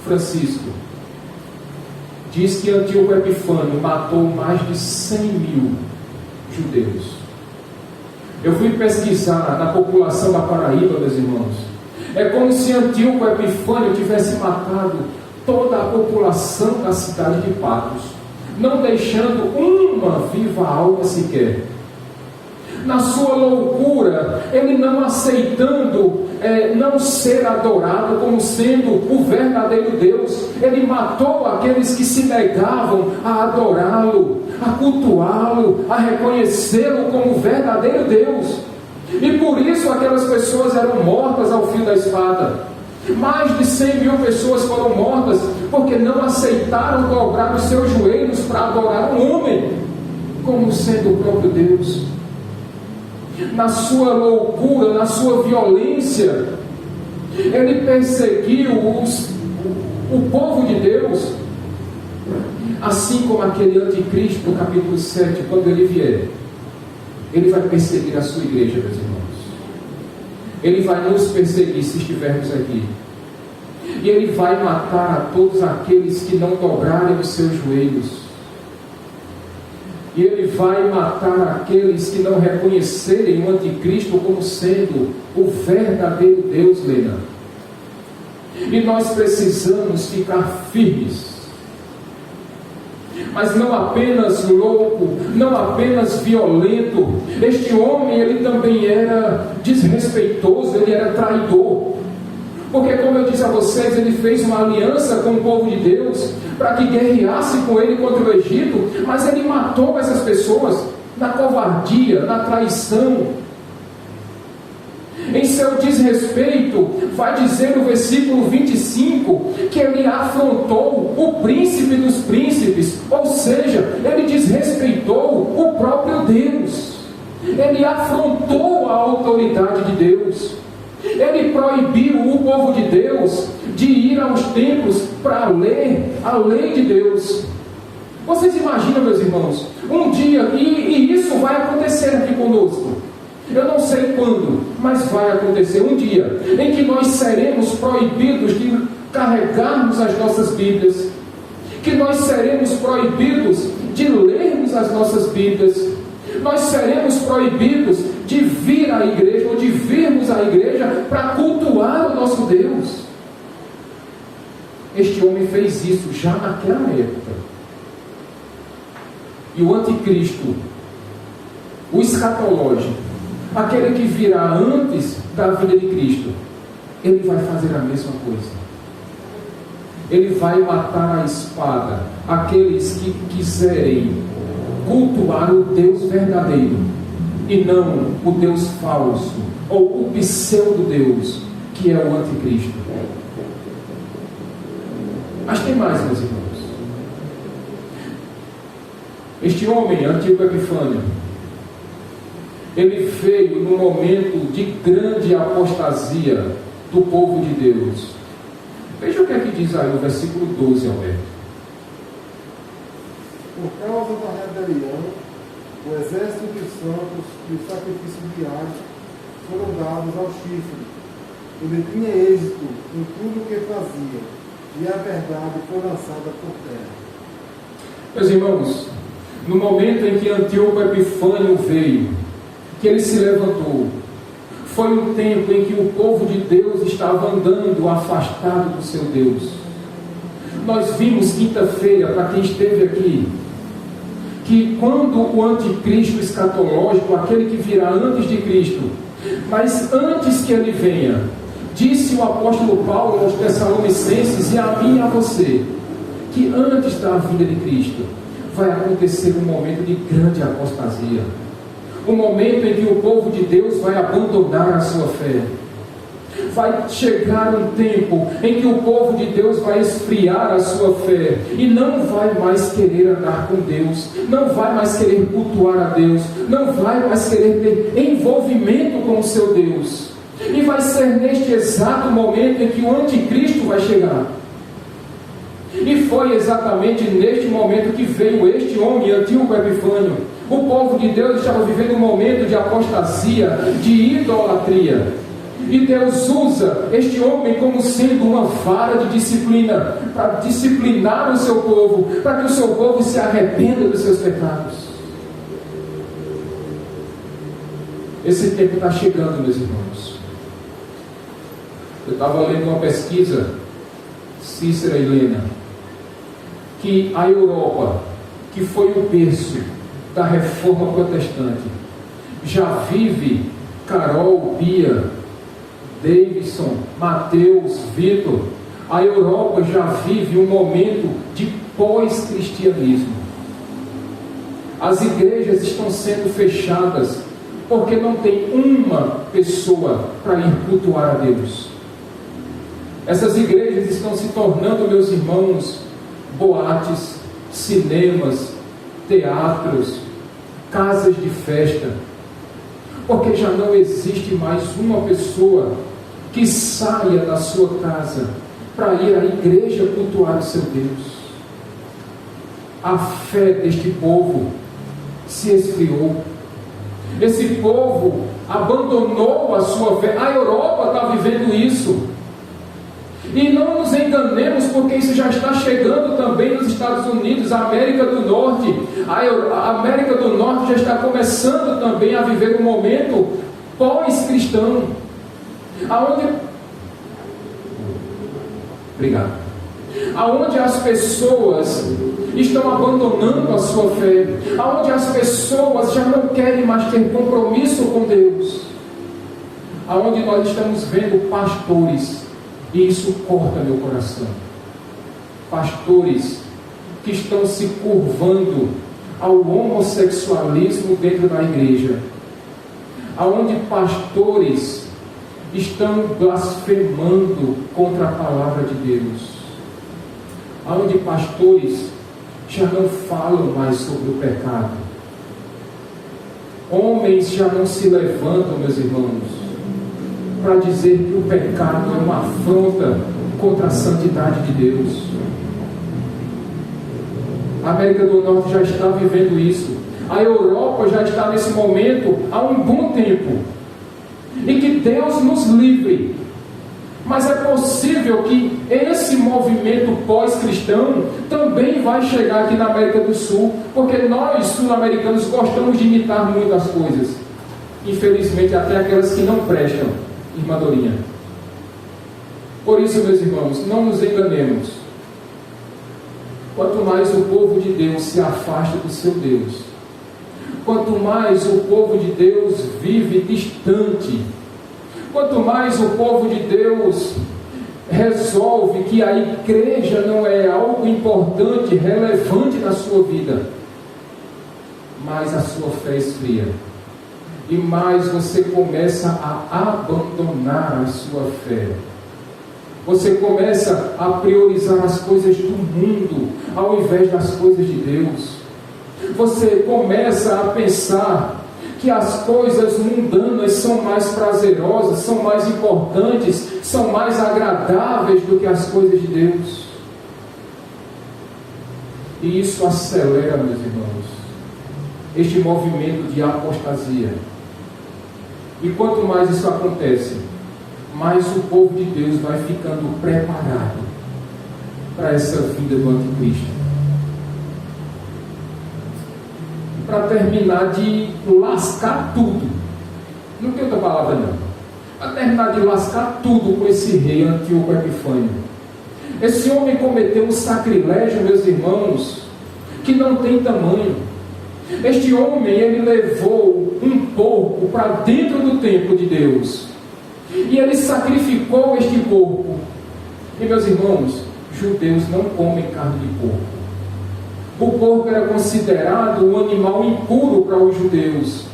Francisco, diz que Antíoco Epifânio matou mais de 100 mil judeus. Eu fui pesquisar na população da Paraíba, meus irmãos. É como se Antíoco Epifânio tivesse matado toda a população da cidade de Patos, não deixando uma viva alma sequer. Na sua loucura, ele não aceitando não ser adorado como sendo o verdadeiro Deus, ele matou aqueles que se negavam a adorá-lo, a cultuá-lo, a reconhecê-lo como o verdadeiro Deus. E por isso aquelas pessoas eram mortas ao fio da espada. Mais de 100 mil pessoas foram mortas porque não aceitaram dobrar os seus joelhos para adorar um homem como sendo o próprio Deus. Na sua loucura, na sua violência, ele perseguiu o povo de Deus, assim como aquele anticristo do capítulo 7, quando ele vier, ele vai perseguir a sua igreja, meus irmãos. Ele vai nos perseguir se estivermos aqui. E ele vai matar a todos aqueles que não dobrarem os seus joelhos. E ele vai matar aqueles que não reconhecerem o anticristo como sendo o verdadeiro Deus, Lena. E nós precisamos ficar firmes. Mas não apenas louco, não apenas violento. Este homem, ele também era desrespeitoso, ele era traidor. Porque, como eu disse a vocês, ele fez uma aliança com o povo de Deus para que guerreasse com ele contra o Egito, mas ele matou essas pessoas na covardia, na traição. Em seu desrespeito, vai dizer no versículo 25 que ele afrontou o príncipe dos príncipes, ou seja, ele desrespeitou o próprio Deus. Ele afrontou a autoridade de Deus. Ele proibiu o povo de Deus de ir aos templos para ler a lei de Deus. Vocês imaginam, meus irmãos, um dia, e isso vai acontecer aqui conosco, Eu não sei quando, mas vai acontecer um dia em que nós seremos proibidos de carregarmos as nossas Bíblias, que nós seremos proibidos de lermos as nossas Bíblias, nós seremos proibidos de vir à igreja ou de virmos à igreja para cultuar o nosso Deus. Este homem fez isso já naquela época. E o anticristo, o escatológico, aquele que virá antes da vinda de Cristo, ele vai fazer a mesma coisa. Ele vai matar a espada aqueles que quiserem cultuar o Deus verdadeiro e não o Deus falso ou o pseudo-Deus que é o anticristo. Mas tem mais, meus irmãos. Este homem, Antíoco Epifânio, ele veio num momento de grande apostasia do povo de Deus. Veja o que é que diz aí no versículo 12, Alberto. Por causa da rebelião, o exército dos santos e o sacrifício diário foram dados ao chifre. Ele tinha êxito em tudo o que fazia, e a verdade foi lançada por terra. Meus irmãos, no momento em que Antíoco Epifânio veio, que ele se levantou, foi um tempo em que o povo de Deus estava andando afastado do seu Deus. Nós vimos quinta-feira, para quem esteve aqui, que quando o anticristo escatológico, aquele que virá antes de Cristo, mas antes que ele venha, disse o apóstolo Paulo aos Tessalonicenses e a mim e a você, que antes da vinda de Cristo vai acontecer um momento de grande apostasia, um momento em que o povo de Deus vai abandonar a sua fé. Vai chegar um tempo em que o povo de Deus vai esfriar a sua fé e não vai mais querer andar com Deus, não vai mais querer cultuar a Deus, não vai mais querer ter envolvimento com o seu Deus. E vai ser neste exato momento em que o anticristo vai chegar. E foi exatamente neste momento que veio este homem, Antíoco Epifânio. O povo de Deus estava vivendo um momento de apostasia, de idolatria. E Deus usa este homem como sendo uma vara de disciplina, para disciplinar o seu povo, para que o seu povo se arrependa dos seus pecados. Esse tempo está chegando, meus irmãos. Eu estava lendo uma pesquisa, Cícera e Helena, que a Europa, que foi o berço da reforma protestante, já vive, Carol, Bia, Davidson, Mateus, Vitor, a Europa já vive um momento de pós-cristianismo. As igrejas estão sendo fechadas porque não tem uma pessoa para ir cultuar a Deus. Essas igrejas estão se tornando, meus irmãos, boates, cinemas, teatros, casas de festa, porque já não existe mais uma pessoa que saia da sua casa para ir à igreja cultuar o seu Deus. A fé deste povo se esfriou. Esse povo abandonou a sua fé. A Europa está vivendo isso. E não nos enganemos, porque isso já está chegando também nos Estados Unidos, a América do Norte. A América do Norte já está começando também a viver um momento pós-cristão, aonde as pessoas estão abandonando a sua fé, aonde as pessoas já não querem mais ter compromisso com Deus, aonde nós estamos vendo pastores. E isso corta meu coração. Pastores que estão se curvando ao homossexualismo dentro da igreja. Aonde pastores estão blasfemando contra a palavra de Deus. Aonde pastores já não falam mais sobre o pecado. Homens já não se levantam, meus irmãos, para dizer que o pecado é uma afronta contra a santidade de Deus. A América do Norte já está vivendo isso. A Europa já está nesse momento há um bom tempo. E que Deus nos livre. Mas é possível que esse movimento pós-cristão também vai chegar aqui na América do Sul, porque nós, sul-americanos, gostamos de imitar muitas coisas. Infelizmente, até aquelas que não prestam, irmã Dorinha. Por isso, meus irmãos, não nos enganemos. Quanto mais o povo de Deus se afasta do seu Deus, quanto mais o povo de Deus vive distante, quanto mais o povo de Deus resolve que a igreja não é algo importante, relevante na sua vida, mais a sua fé esfria. E mais você começa a abandonar a sua fé. Você começa a priorizar as coisas do mundo ao invés das coisas de Deus. Você começa a pensar que as coisas mundanas são mais prazerosas, são mais importantes, são mais agradáveis do que as coisas de Deus. E isso acelera, meus irmãos, este movimento de apostasia. E quanto mais isso acontece, mais o povo de Deus vai ficando preparado para essa vinda do anticristo. Para terminar de lascar tudo, não tem outra palavra não, para terminar de lascar tudo com esse rei Antíoco Epifânio. Esse homem cometeu um sacrilégio, meus irmãos, que não tem tamanho. Este homem, ele levou um porco para dentro do templo de Deus, e ele sacrificou este porco. E meus irmãos, judeus não comem carne de porco. O porco era considerado um animal impuro para os judeus.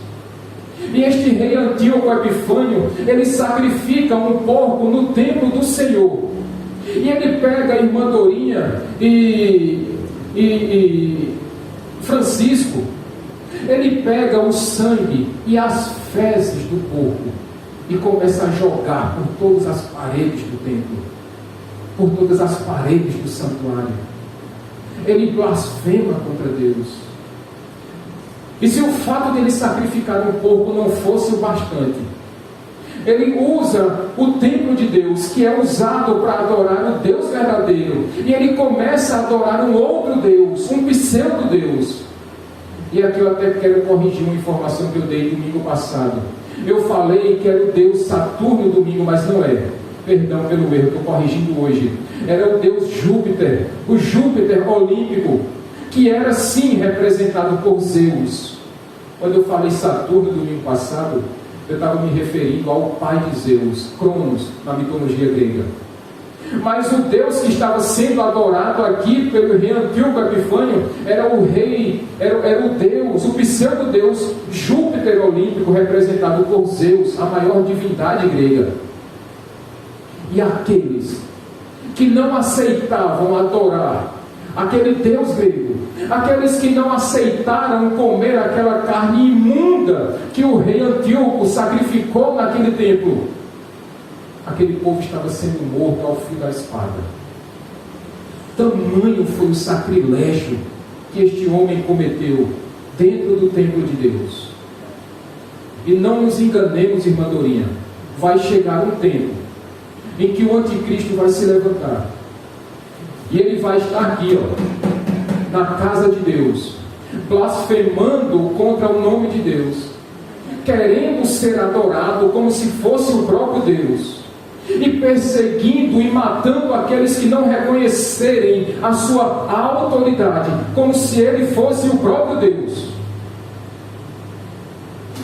E este rei Antíoco Epifânio, ele sacrifica um porco no templo do Senhor. E ele pega a irmã Dorinha e Francisco, ele pega o sangue e as fezes do porco e começa a jogar por todas as paredes do templo, por todas as paredes do santuário. Ele blasfema contra Deus. E se o fato de ele sacrificar um porco não fosse o bastante, ele usa o templo de Deus, que é usado para adorar o Deus verdadeiro, e ele começa a adorar um outro Deus, um pseudo-Deus. E aqui eu até quero corrigir uma informação que eu dei domingo passado. Eu falei que era o Deus Saturno domingo, mas não é. Perdão pelo erro, estou corrigindo hoje. Era o Deus Júpiter, o Júpiter olímpico, que era sim representado por Zeus. Quando eu falei Saturno domingo passado, eu estava me referindo ao pai de Zeus, Cronos, na mitologia grega. Mas o Deus que estava sendo adorado aqui pelo rei Antíoco Epifânio era o rei, era o Deus, o pseudo-deus Júpiter olímpico, representado por Zeus, a maior divindade grega. E aqueles que não aceitavam adorar aquele Deus grego, aqueles que não aceitaram comer aquela carne imunda que o rei Antíoco sacrificou naquele templo, aquele povo estava sendo morto ao fio da espada. Tamanho foi o sacrilégio que este homem cometeu dentro do templo de Deus. E não nos enganemos, irmã Dorinha, vai chegar um tempo em que o anticristo vai se levantar, e ele vai estar aqui, na casa de Deus, blasfemando contra o nome de Deus, querendo ser adorado como se fosse o próprio Deus, e perseguindo e matando aqueles que não reconhecerem a sua autoridade, como se ele fosse o próprio Deus.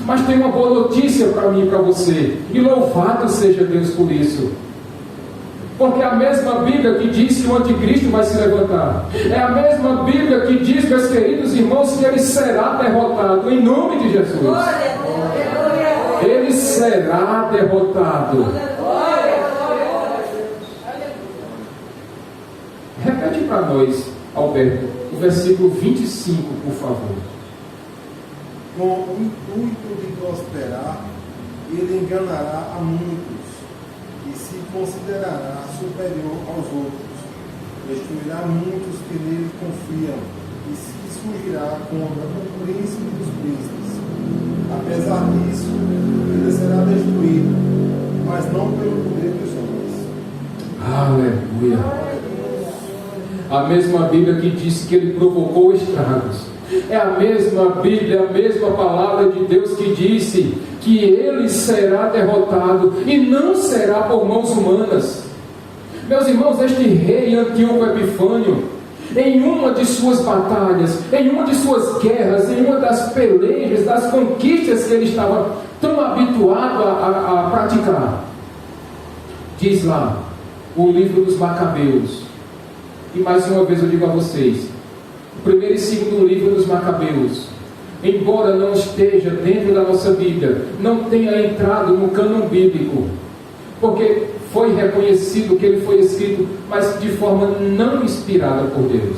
Mas tem uma boa notícia para mim e para você, e louvado seja Deus por isso. Porque é a mesma Bíblia que diz que o anticristo vai se levantar. É a mesma Bíblia que diz, meus queridos irmãos, que ele será derrotado em nome de Jesus. Ele será derrotado. Repete para nós, Alberto, o versículo 25, por favor. Com o intuito de prosperar, ele enganará a muitos e se considerará superior aos outros. Destruirá muitos que nele confiam e se surgirá contra o príncipe dos príncipes. Apesar disso, ele será destruído, mas não pelo poder dos homens. Aleluia. A mesma Bíblia que disse que ele provocou estragos. É a mesma Bíblia, a mesma palavra de Deus que disse que ele será derrotado e não será por mãos humanas. Meus irmãos, este rei Antíoco Epifânio, em uma de suas batalhas, em uma de suas guerras, em uma das pelejas, das conquistas que ele estava tão habituado a praticar, diz lá o livro dos Macabeus, e mais uma vez eu digo a vocês, o primeiro e segundo livro dos Macabeus, embora não esteja dentro da nossa Bíblia, não tenha entrado no cânon bíblico, porque foi reconhecido que ele foi escrito, mas de forma não inspirada por Deus,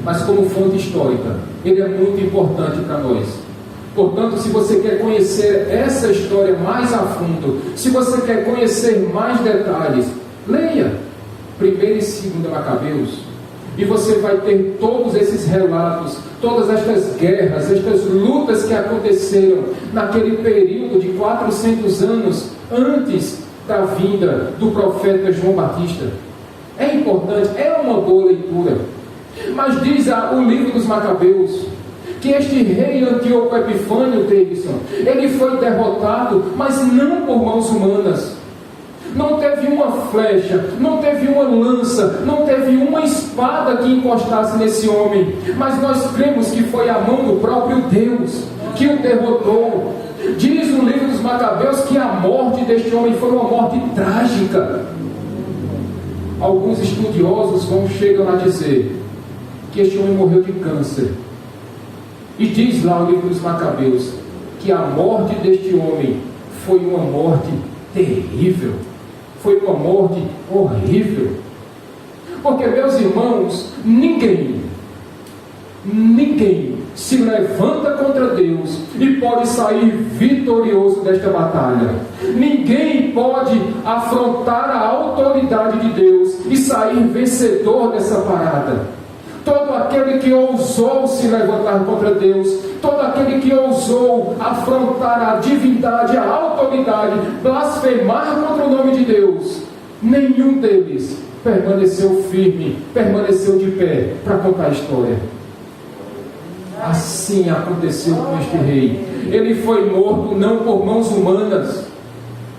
mas como fonte histórica, ele é muito importante para nós. Portanto, se você quer conhecer essa história mais a fundo, se você quer conhecer mais detalhes, leia 1º e 2º Macabeus, e você vai ter todos esses relatos, todas estas guerras, estas lutas que aconteceram naquele período de 400 anos antes da vinda do profeta João Batista. É importante, é uma boa leitura. Mas diz o livro dos Macabeus que este rei Antíoco Epifânio, Davidson, ele foi derrotado, mas não por mãos humanas. Não teve uma flecha, não teve uma lança, não teve uma espada que encostasse nesse homem, mas nós cremos que foi a mão do próprio Deus que o derrotou. Diz no livro dos Macabeus que a morte deste homem foi uma morte trágica. Alguns estudiosos chegam a dizer que este homem morreu de câncer. E diz lá o livro dos Macabeus que a morte deste homem foi uma morte terrível, foi uma morte horrível. Porque, meus irmãos, ninguém se levanta contra Deus e pode sair vitorioso desta batalha. Ninguém pode afrontar a autoridade de Deus e sair vencedor dessa parada. Todo aquele que ousou se levantar contra Deus, todo aquele que ousou afrontar a divindade, a autoridade, blasfemar contra o nome de Deus, nenhum deles permaneceu firme, permaneceu de pé para contar a história. Assim aconteceu com este rei. Ele foi morto não por mãos humanas,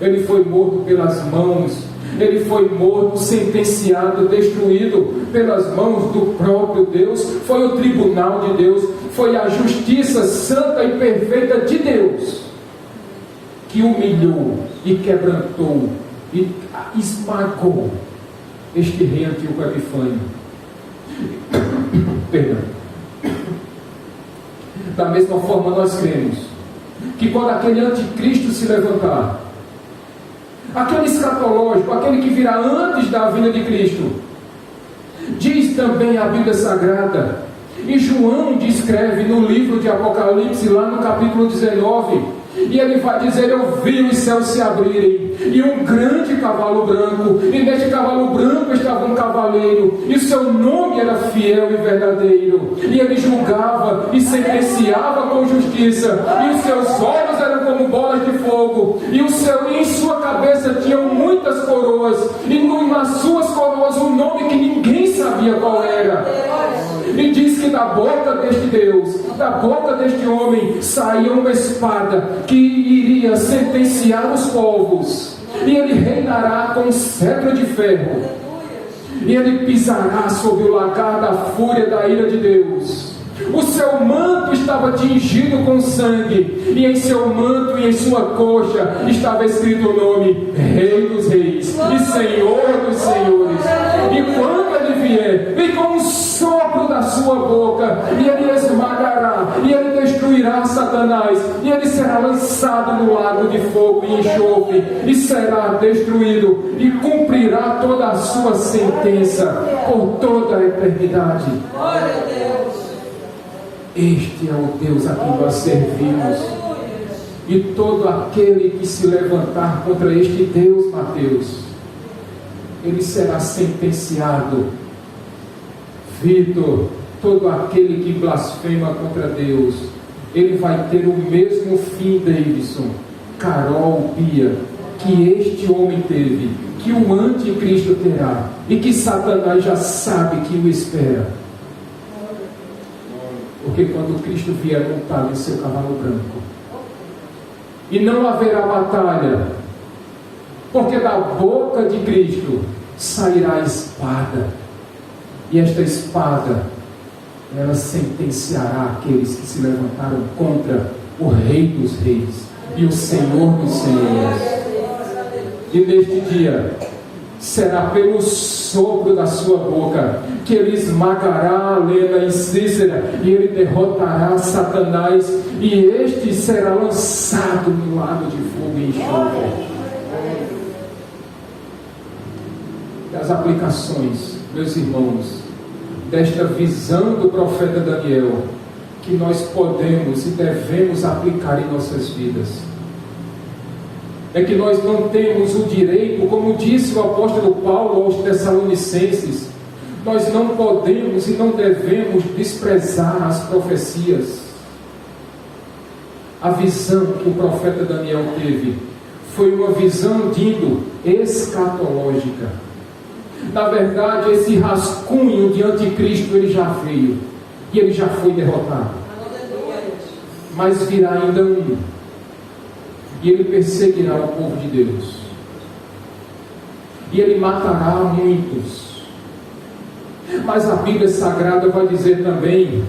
ele foi morto pelas mãos, ele foi morto, sentenciado, destruído pelas mãos do próprio Deus. Foi o tribunal de Deus, foi a justiça santa e perfeita de Deus que humilhou e quebrantou e esmagou este rei Antíoco Epifânio. Perdão. Da mesma forma, nós cremos que quando aquele anticristo se levantar, aquele escatológico, aquele que virá antes da vinda de Cristo, diz também a Bíblia Sagrada, e João descreve no livro de Apocalipse, lá no capítulo 19, e ele vai dizer: eu vi os céus se abrirem, e um grande cavalo branco, e neste cavalo branco estava um cavaleiro, e seu nome era Fiel e Verdadeiro, e ele julgava e sentenciava com justiça, e os seus olhos eram como bolas de fogo, e em sua cabeça tinham muitas coroas, e nas suas coroas um nome que ninguém sabia qual era. E diz que da boca deste Deus, da boca deste homem, saía uma espada que iria sentenciar os povos, e ele reinará com cetro de ferro, e ele pisará sobre o lagar da fúria da ira de Deus. O seu manto estava tingido com sangue, e em seu manto e em sua coxa estava escrito o nome Rei dos Reis e Senhor dos Senhores. E quando ele vier, vem com um sopro da sua boca, e ele esmagará, e ele destruirá Satanás, e ele será lançado no lago de fogo e enxofre, e será destruído, e cumprirá toda a sua sentença por toda a eternidade. Glória a Deus. Este é o Deus a quem nós servimos. E todo aquele que se levantar contra este Deus, Mateus, ele será sentenciado. Vitor, todo aquele que blasfema contra Deus, ele vai ter o mesmo fim, Davidson, Carol, Bia, que este homem teve, que o anticristo terá, e que Satanás já sabe que o espera. Porque quando Cristo vier montado em seu cavalo branco, e não haverá batalha, porque da boca de Cristo sairá a espada, e esta espada, ela sentenciará aqueles que se levantaram contra o Rei dos Reis e o Senhor dos Senhores. E neste dia será pelo sopro da sua boca que ele esmagará a Lena e Cícera, e ele derrotará Satanás, e este será lançado no lago de fogo e enxofre. As aplicações, meus irmãos, desta visão do profeta Daniel, que nós podemos e devemos aplicar em nossas vidas, é que nós não temos o direito, como disse o apóstolo Paulo aos Tessalonicenses, nós não podemos e não devemos desprezar as profecias. A visão que o profeta Daniel teve foi uma visão dito escatológica. Na verdade, esse rascunho de anticristo ele já veio e ele já foi derrotado, mas virá ainda um, e ele perseguirá o povo de Deus, e ele matará muitos. Mas a Bíblia Sagrada vai dizer também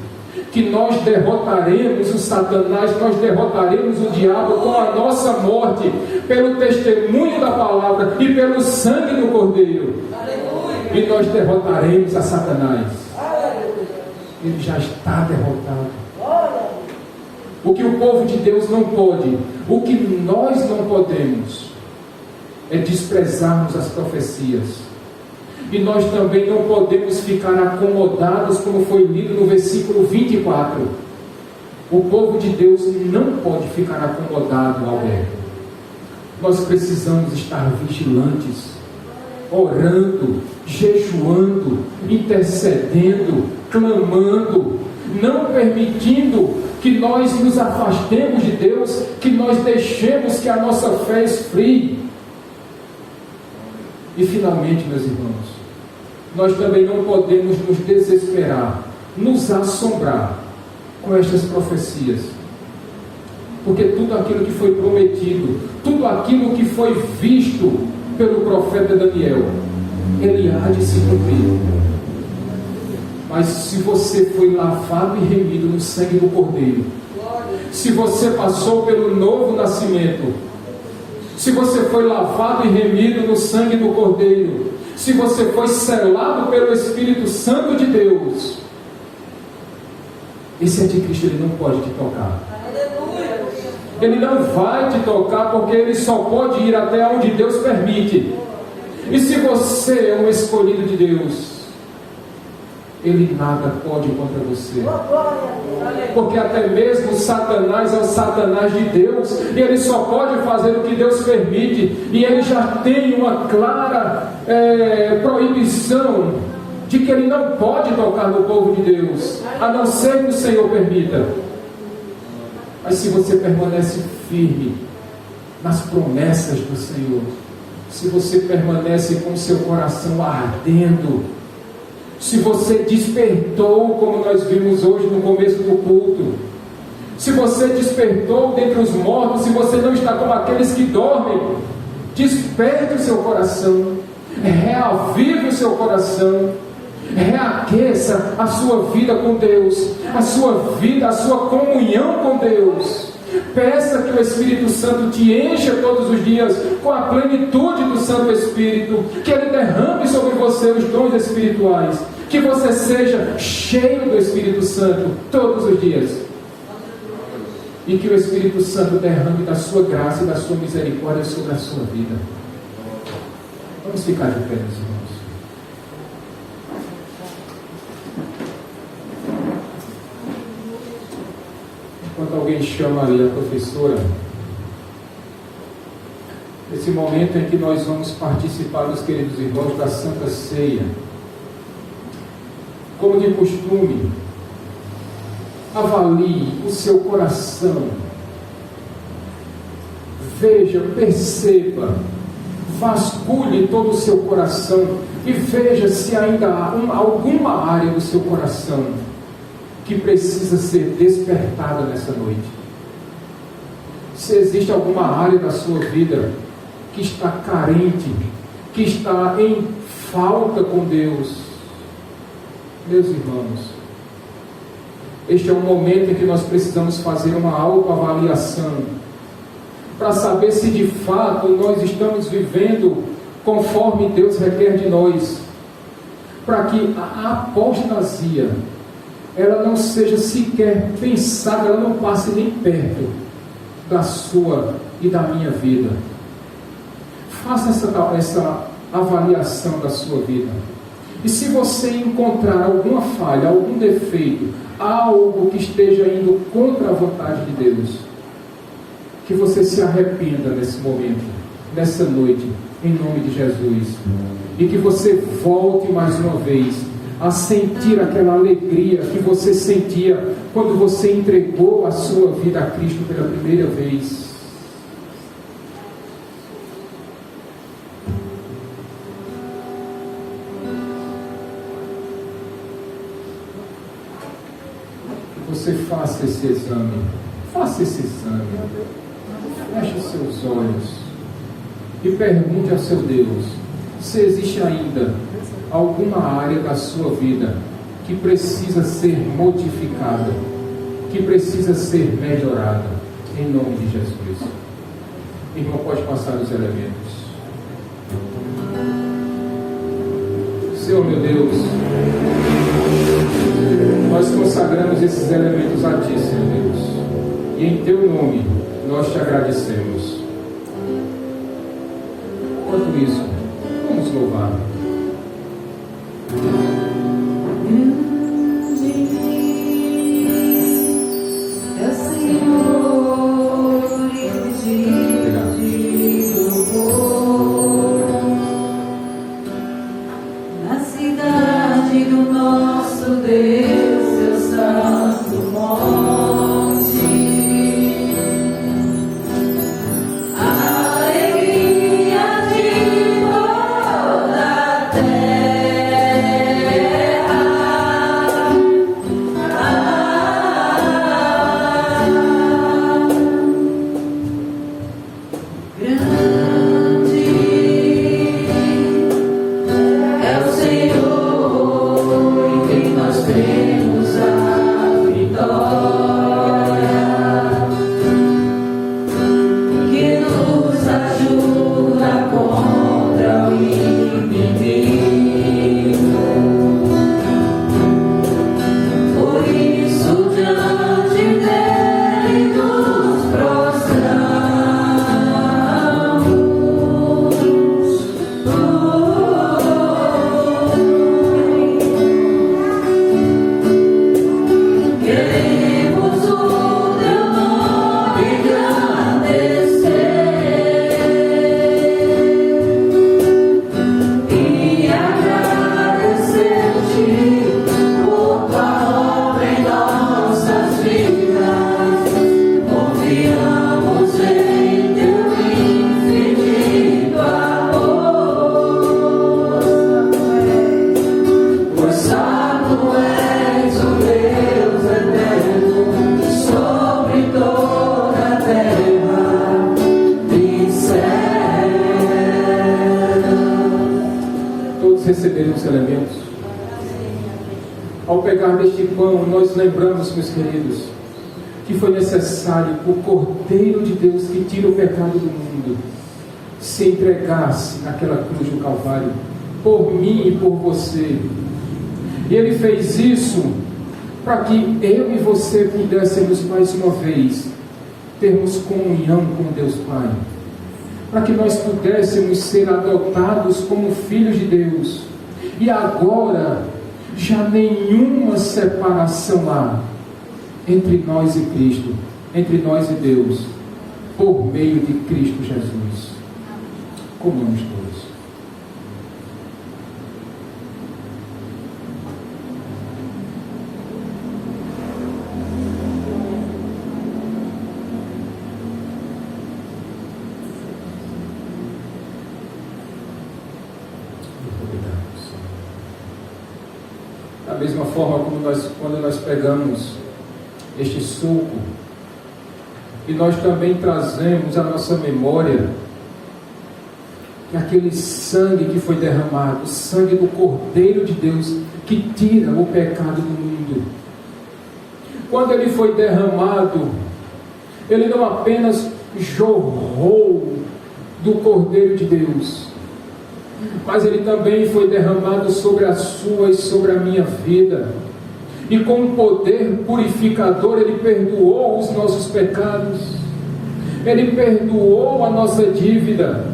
que nós derrotaremos o Satanás, nós derrotaremos o diabo com a nossa morte, pelo testemunho da palavra e pelo sangue do Cordeiro. E nós derrotaremos a Satanás. Ele já está derrotado. O que o povo de Deus não pode, o que nós não podemos, é desprezarmos as profecias. E nós também não podemos ficar acomodados, como foi lido no versículo 24. O povo de Deus não pode ficar acomodado, Alberto. Nós precisamos estar vigilantes, orando, jejuando, intercedendo, clamando, não permitindo que nós nos afastemos de Deus, que nós deixemos que a nossa fé esfrie. E finalmente, meus irmãos, nós também não podemos nos desesperar, nos assombrar com estas profecias, porque tudo aquilo que foi prometido, tudo aquilo que foi visto pelo profeta Daniel, ele há de se cumprir. Mas se você foi lavado e remido no sangue do Cordeiro, se você passou pelo novo nascimento, se você foi lavado e remido no sangue do Cordeiro, se você foi selado pelo Espírito Santo de Deus, esse anticristo ele não pode te tocar. Ele não vai te tocar, porque ele só pode ir até onde Deus permite. E se você é um escolhido de Deus, ele nada pode contra você, porque até mesmo Satanás é o Satanás de Deus, e ele só pode fazer o que Deus permite, e ele já tem uma clara proibição de que ele não pode tocar no povo de Deus, a não ser que o Senhor permita. Mas se você permanece firme nas promessas do Senhor, se você permanece com seu coração ardendo, se você despertou, como nós vimos hoje no começo do culto, se você despertou dentre os mortos, se você não está como aqueles que dormem, desperte o seu coração, reavive o seu coração, reaqueça a sua vida com Deus, a sua vida, a sua comunhão com Deus. Peça que o Espírito Santo te encha todos os dias com a plenitude do Santo Espírito, que Ele derrame sobre você os dons espirituais, que você seja cheio do Espírito Santo todos os dias, e que o Espírito Santo derrame da sua graça e da sua misericórdia sobre a sua vida. Vamos ficar de pé, meus irmãos. Enquanto alguém chama ali a professora, nesse momento em que nós vamos participar, dos queridos irmãos, da Santa Ceia, como de costume, avalie o seu coração. Veja, perceba, vasculhe todo o seu coração e veja se ainda há alguma área do seu coração que precisa ser despertada nessa noite. Se existe alguma área da sua vida que está carente, que está em falta com Deus, meus irmãos, este é um momento em que nós precisamos fazer uma autoavaliação para saber se de fato nós estamos vivendo conforme Deus requer de nós, para que a apostasia ela não seja sequer pensada, ela não passe nem perto da sua e da minha vida. Faça essa avaliação da sua vida. E se você encontrar alguma falha, algum defeito, algo que esteja indo contra a vontade de Deus, que você se arrependa nesse momento, nessa noite, em nome de Jesus. E que você volte mais uma vez a sentir aquela alegria que você sentia quando você entregou a sua vida a Cristo pela primeira vez. Que você faça esse exame. Faça esse exame. Feche os seus olhos e pergunte ao seu Deus se existe ainda alguma área da sua vida que precisa ser modificada, que precisa ser melhorada, em nome de Jesus. Irmão, pode passar os elementos. Senhor meu Deus, nós consagramos esses elementos a Ti, Senhor Deus, e em Teu nome nós Te agradecemos. Enquanto isso, vamos louvar. Receberam os elementos. Ao pegar deste pão, nós lembramos, meus queridos, que foi necessário o Cordeiro de Deus que tira o pecado do mundo se entregasse naquela cruz do Calvário por mim e por você. E Ele fez isso para que eu e você pudéssemos mais uma vez termos comunhão com Deus Pai, para que nós pudéssemos ser adotados como filhos de Deus, e agora já nenhuma separação há entre nós e Cristo, entre nós e Deus, por meio de Cristo Jesus. Comamos todos. Da mesma forma como quando nós pegamos este suco e nós também trazemos à nossa memória aquele sangue que foi derramado, o sangue do Cordeiro de Deus que tira o pecado do mundo. Quando ele foi derramado, ele não apenas jorrou do Cordeiro de Deus, mas ele também foi derramado sobre a sua e sobre a minha vida. E com um poder purificador, ele perdoou os nossos pecados, ele perdoou a nossa dívida,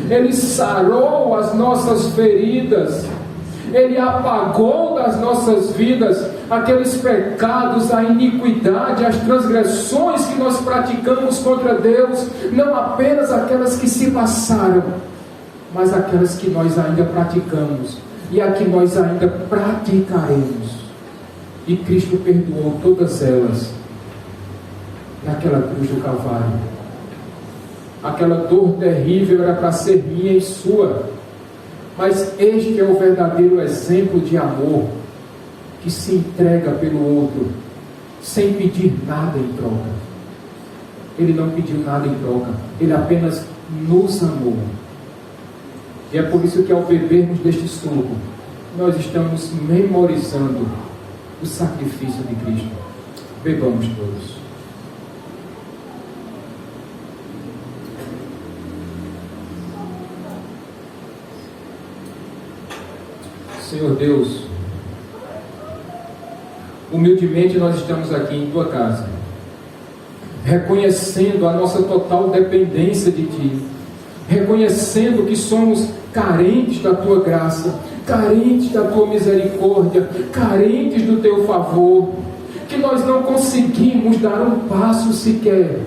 ele sarou as nossas feridas, ele apagou das nossas vidas aqueles pecados, a iniquidade, as transgressões que nós praticamos contra Deus, não apenas aquelas que se passaram, mas aquelas que nós ainda praticamos e a que nós ainda praticaremos. E Cristo perdoou todas elas naquela cruz do Calvário. Aquela dor terrível era para ser minha e sua, mas este é o verdadeiro exemplo de amor que se entrega pelo outro sem pedir nada em troca. Ele não pediu nada em troca, ele apenas nos amou. E é por isso que ao bebermos deste suco, nós estamos memorizando o sacrifício de Cristo. Bebamos todos. Senhor Deus, humildemente nós estamos aqui em Tua casa, reconhecendo a nossa total dependência de Ti, reconhecendo que somos carentes da Tua graça, carentes da Tua misericórdia, carentes do Teu favor, que nós não conseguimos dar um passo sequer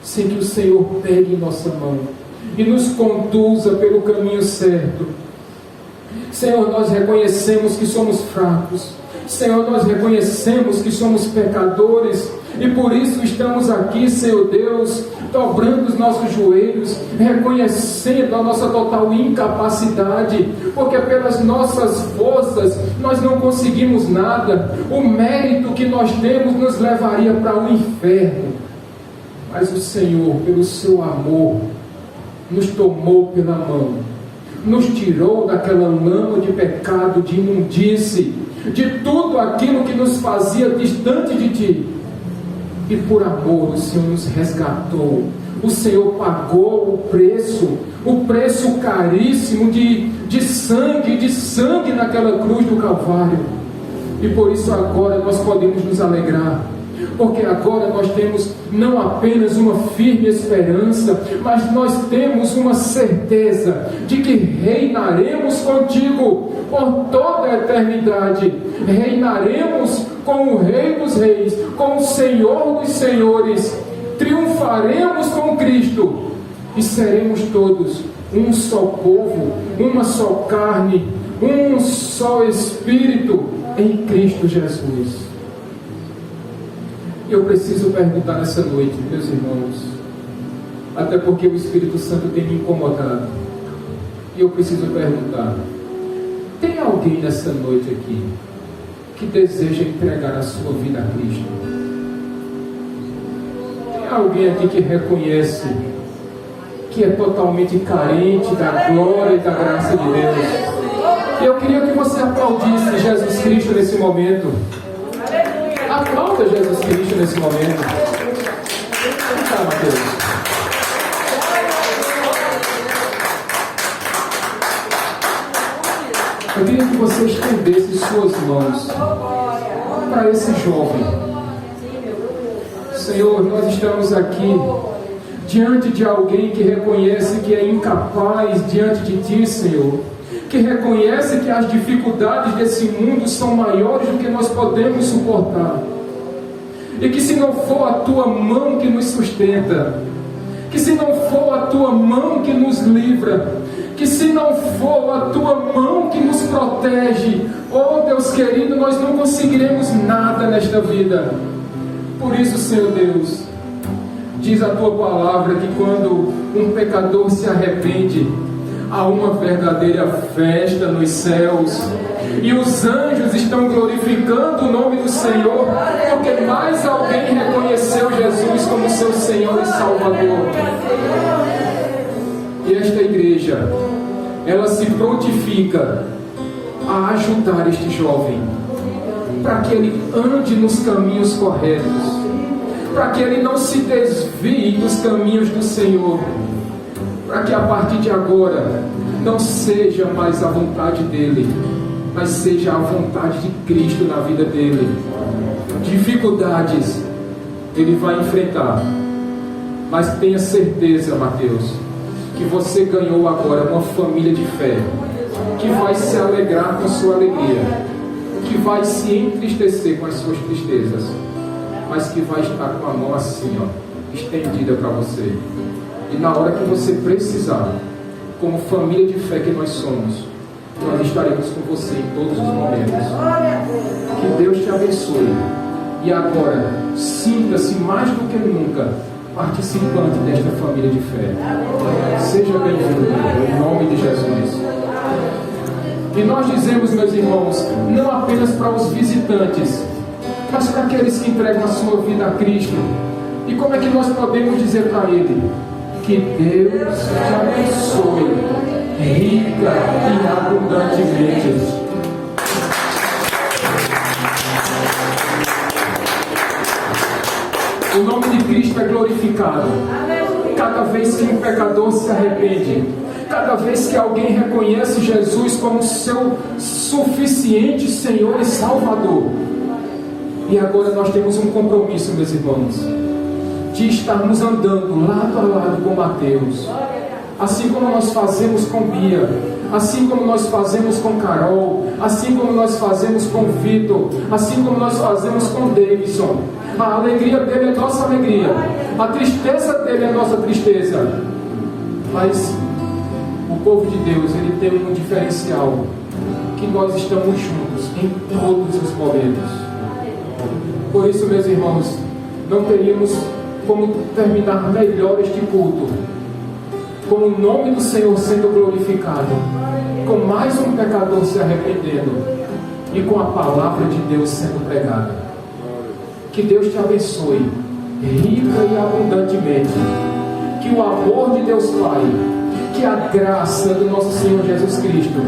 sem que o Senhor pegue em nossa mão e nos conduza pelo caminho certo. Senhor, nós reconhecemos que somos fracos, Senhor, nós reconhecemos que somos pecadores, e por isso estamos aqui, Senhor Deus, dobrando os nossos joelhos, reconhecendo a nossa total incapacidade, porque pelas nossas forças nós não conseguimos nada, o mérito que nós temos nos levaria para o inferno, mas o Senhor, pelo seu amor, nos tomou pela mão, nos tirou daquela lama de pecado, de imundície, de tudo aquilo que nos fazia distante de Ti, e por amor o Senhor nos resgatou, o Senhor pagou o preço caríssimo de sangue naquela cruz do Calvário, e por isso agora nós podemos nos alegrar, porque agora nós temos não apenas uma firme esperança, mas nós temos uma certeza de que reinaremos contigo por toda a eternidade, reinaremos com o Rei dos Reis, com o Senhor dos Senhores, triunfaremos com Cristo e seremos todos um só povo, uma só carne, um só Espírito em Cristo Jesus. Eu preciso perguntar nessa noite, meus irmãos, até porque o Espírito Santo tem me incomodado, e eu preciso perguntar: tem alguém nessa noite aqui que deseja entregar a sua vida a Cristo? Tem alguém aqui que reconhece que é totalmente carente da glória e da graça de Deus? Eu queria que você aplaudisse Jesus Cristo nesse momento. Aplauda Jesus Cristo nesse momento. Tá, Mateus. Eu queria que você estendesse suas mãos para esse jovem. Senhor, nós estamos aqui diante de alguém que reconhece que é incapaz diante de Ti, Senhor, que reconhece que as dificuldades desse mundo são maiores do que nós podemos suportar, e que se não for a Tua mão que nos sustenta, que se não for a Tua mão que nos livra, que se não for a Tua mão que nos protege, oh Deus querido, nós não conseguiremos nada nesta vida. Por isso, Senhor Deus, diz a Tua palavra que quando um pecador se arrepende, há uma verdadeira festa nos céus. E os anjos estão glorificando o nome do Senhor, porque mais alguém reconheceu Jesus como seu Senhor e Salvador. E esta igreja, ela se prontifica a ajudar este jovem, para que ele ande nos caminhos corretos, para que ele não se desvie dos caminhos do Senhor, para que a partir de agora não seja mais a vontade dele, mas seja a vontade de Cristo na vida dele. Dificuldades ele vai enfrentar, mas tenha certeza, Mateus, que você ganhou agora uma família de fé, que vai se alegrar com a sua alegria, que vai se entristecer com as suas tristezas, mas que vai estar com a mão assim, ó, estendida para você. E na hora que você precisar, como família de fé que nós somos, nós estaremos com você em todos os momentos. Que Deus te abençoe. E agora, sinta-se mais do que nunca participante desta família de fé. Seja bem-vindo, em nome de Jesus. E nós dizemos, meus irmãos, não apenas para os visitantes, mas para aqueles que entregam a sua vida a Cristo. E como é que nós podemos dizer para Ele? Que Deus te abençoe, rica e abundantemente. O nome de Cristo é glorificado cada vez que um pecador se arrepende, cada vez que alguém reconhece Jesus como seu suficiente Senhor e Salvador. E agora nós temos um compromisso, meus irmãos, de estarmos andando lado a lado com Mateus, assim como nós fazemos com Bia, assim como nós fazemos com Carol, assim como nós fazemos com Vitor, assim como nós fazemos com Davidson. A alegria dele é nossa alegria, a tristeza dele é nossa tristeza. Mas o povo de Deus, ele tem um diferencial, que nós estamos juntos em todos os momentos. Por isso, meus irmãos, não teríamos como terminar melhor este culto com o nome do Senhor sendo glorificado, com mais um pecador se arrependendo e com a palavra de Deus sendo pregada. Que Deus te abençoe rica e abundantemente, que o amor de Deus Pai, que a graça do nosso Senhor Jesus Cristo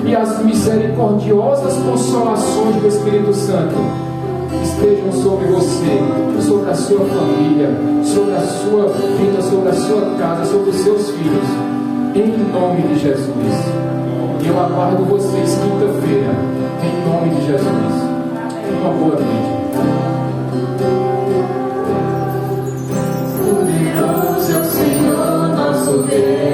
e as misericordiosas consolações do Espírito Santo estejam sobre você, sobre a sua família, sobre a sua vida, sobre a sua casa, sobre os seus filhos, em nome de Jesus. E eu aguardo vocês quinta-feira, em nome de Jesus. Uma boa noite. Poderoso é o Senhor nosso Deus.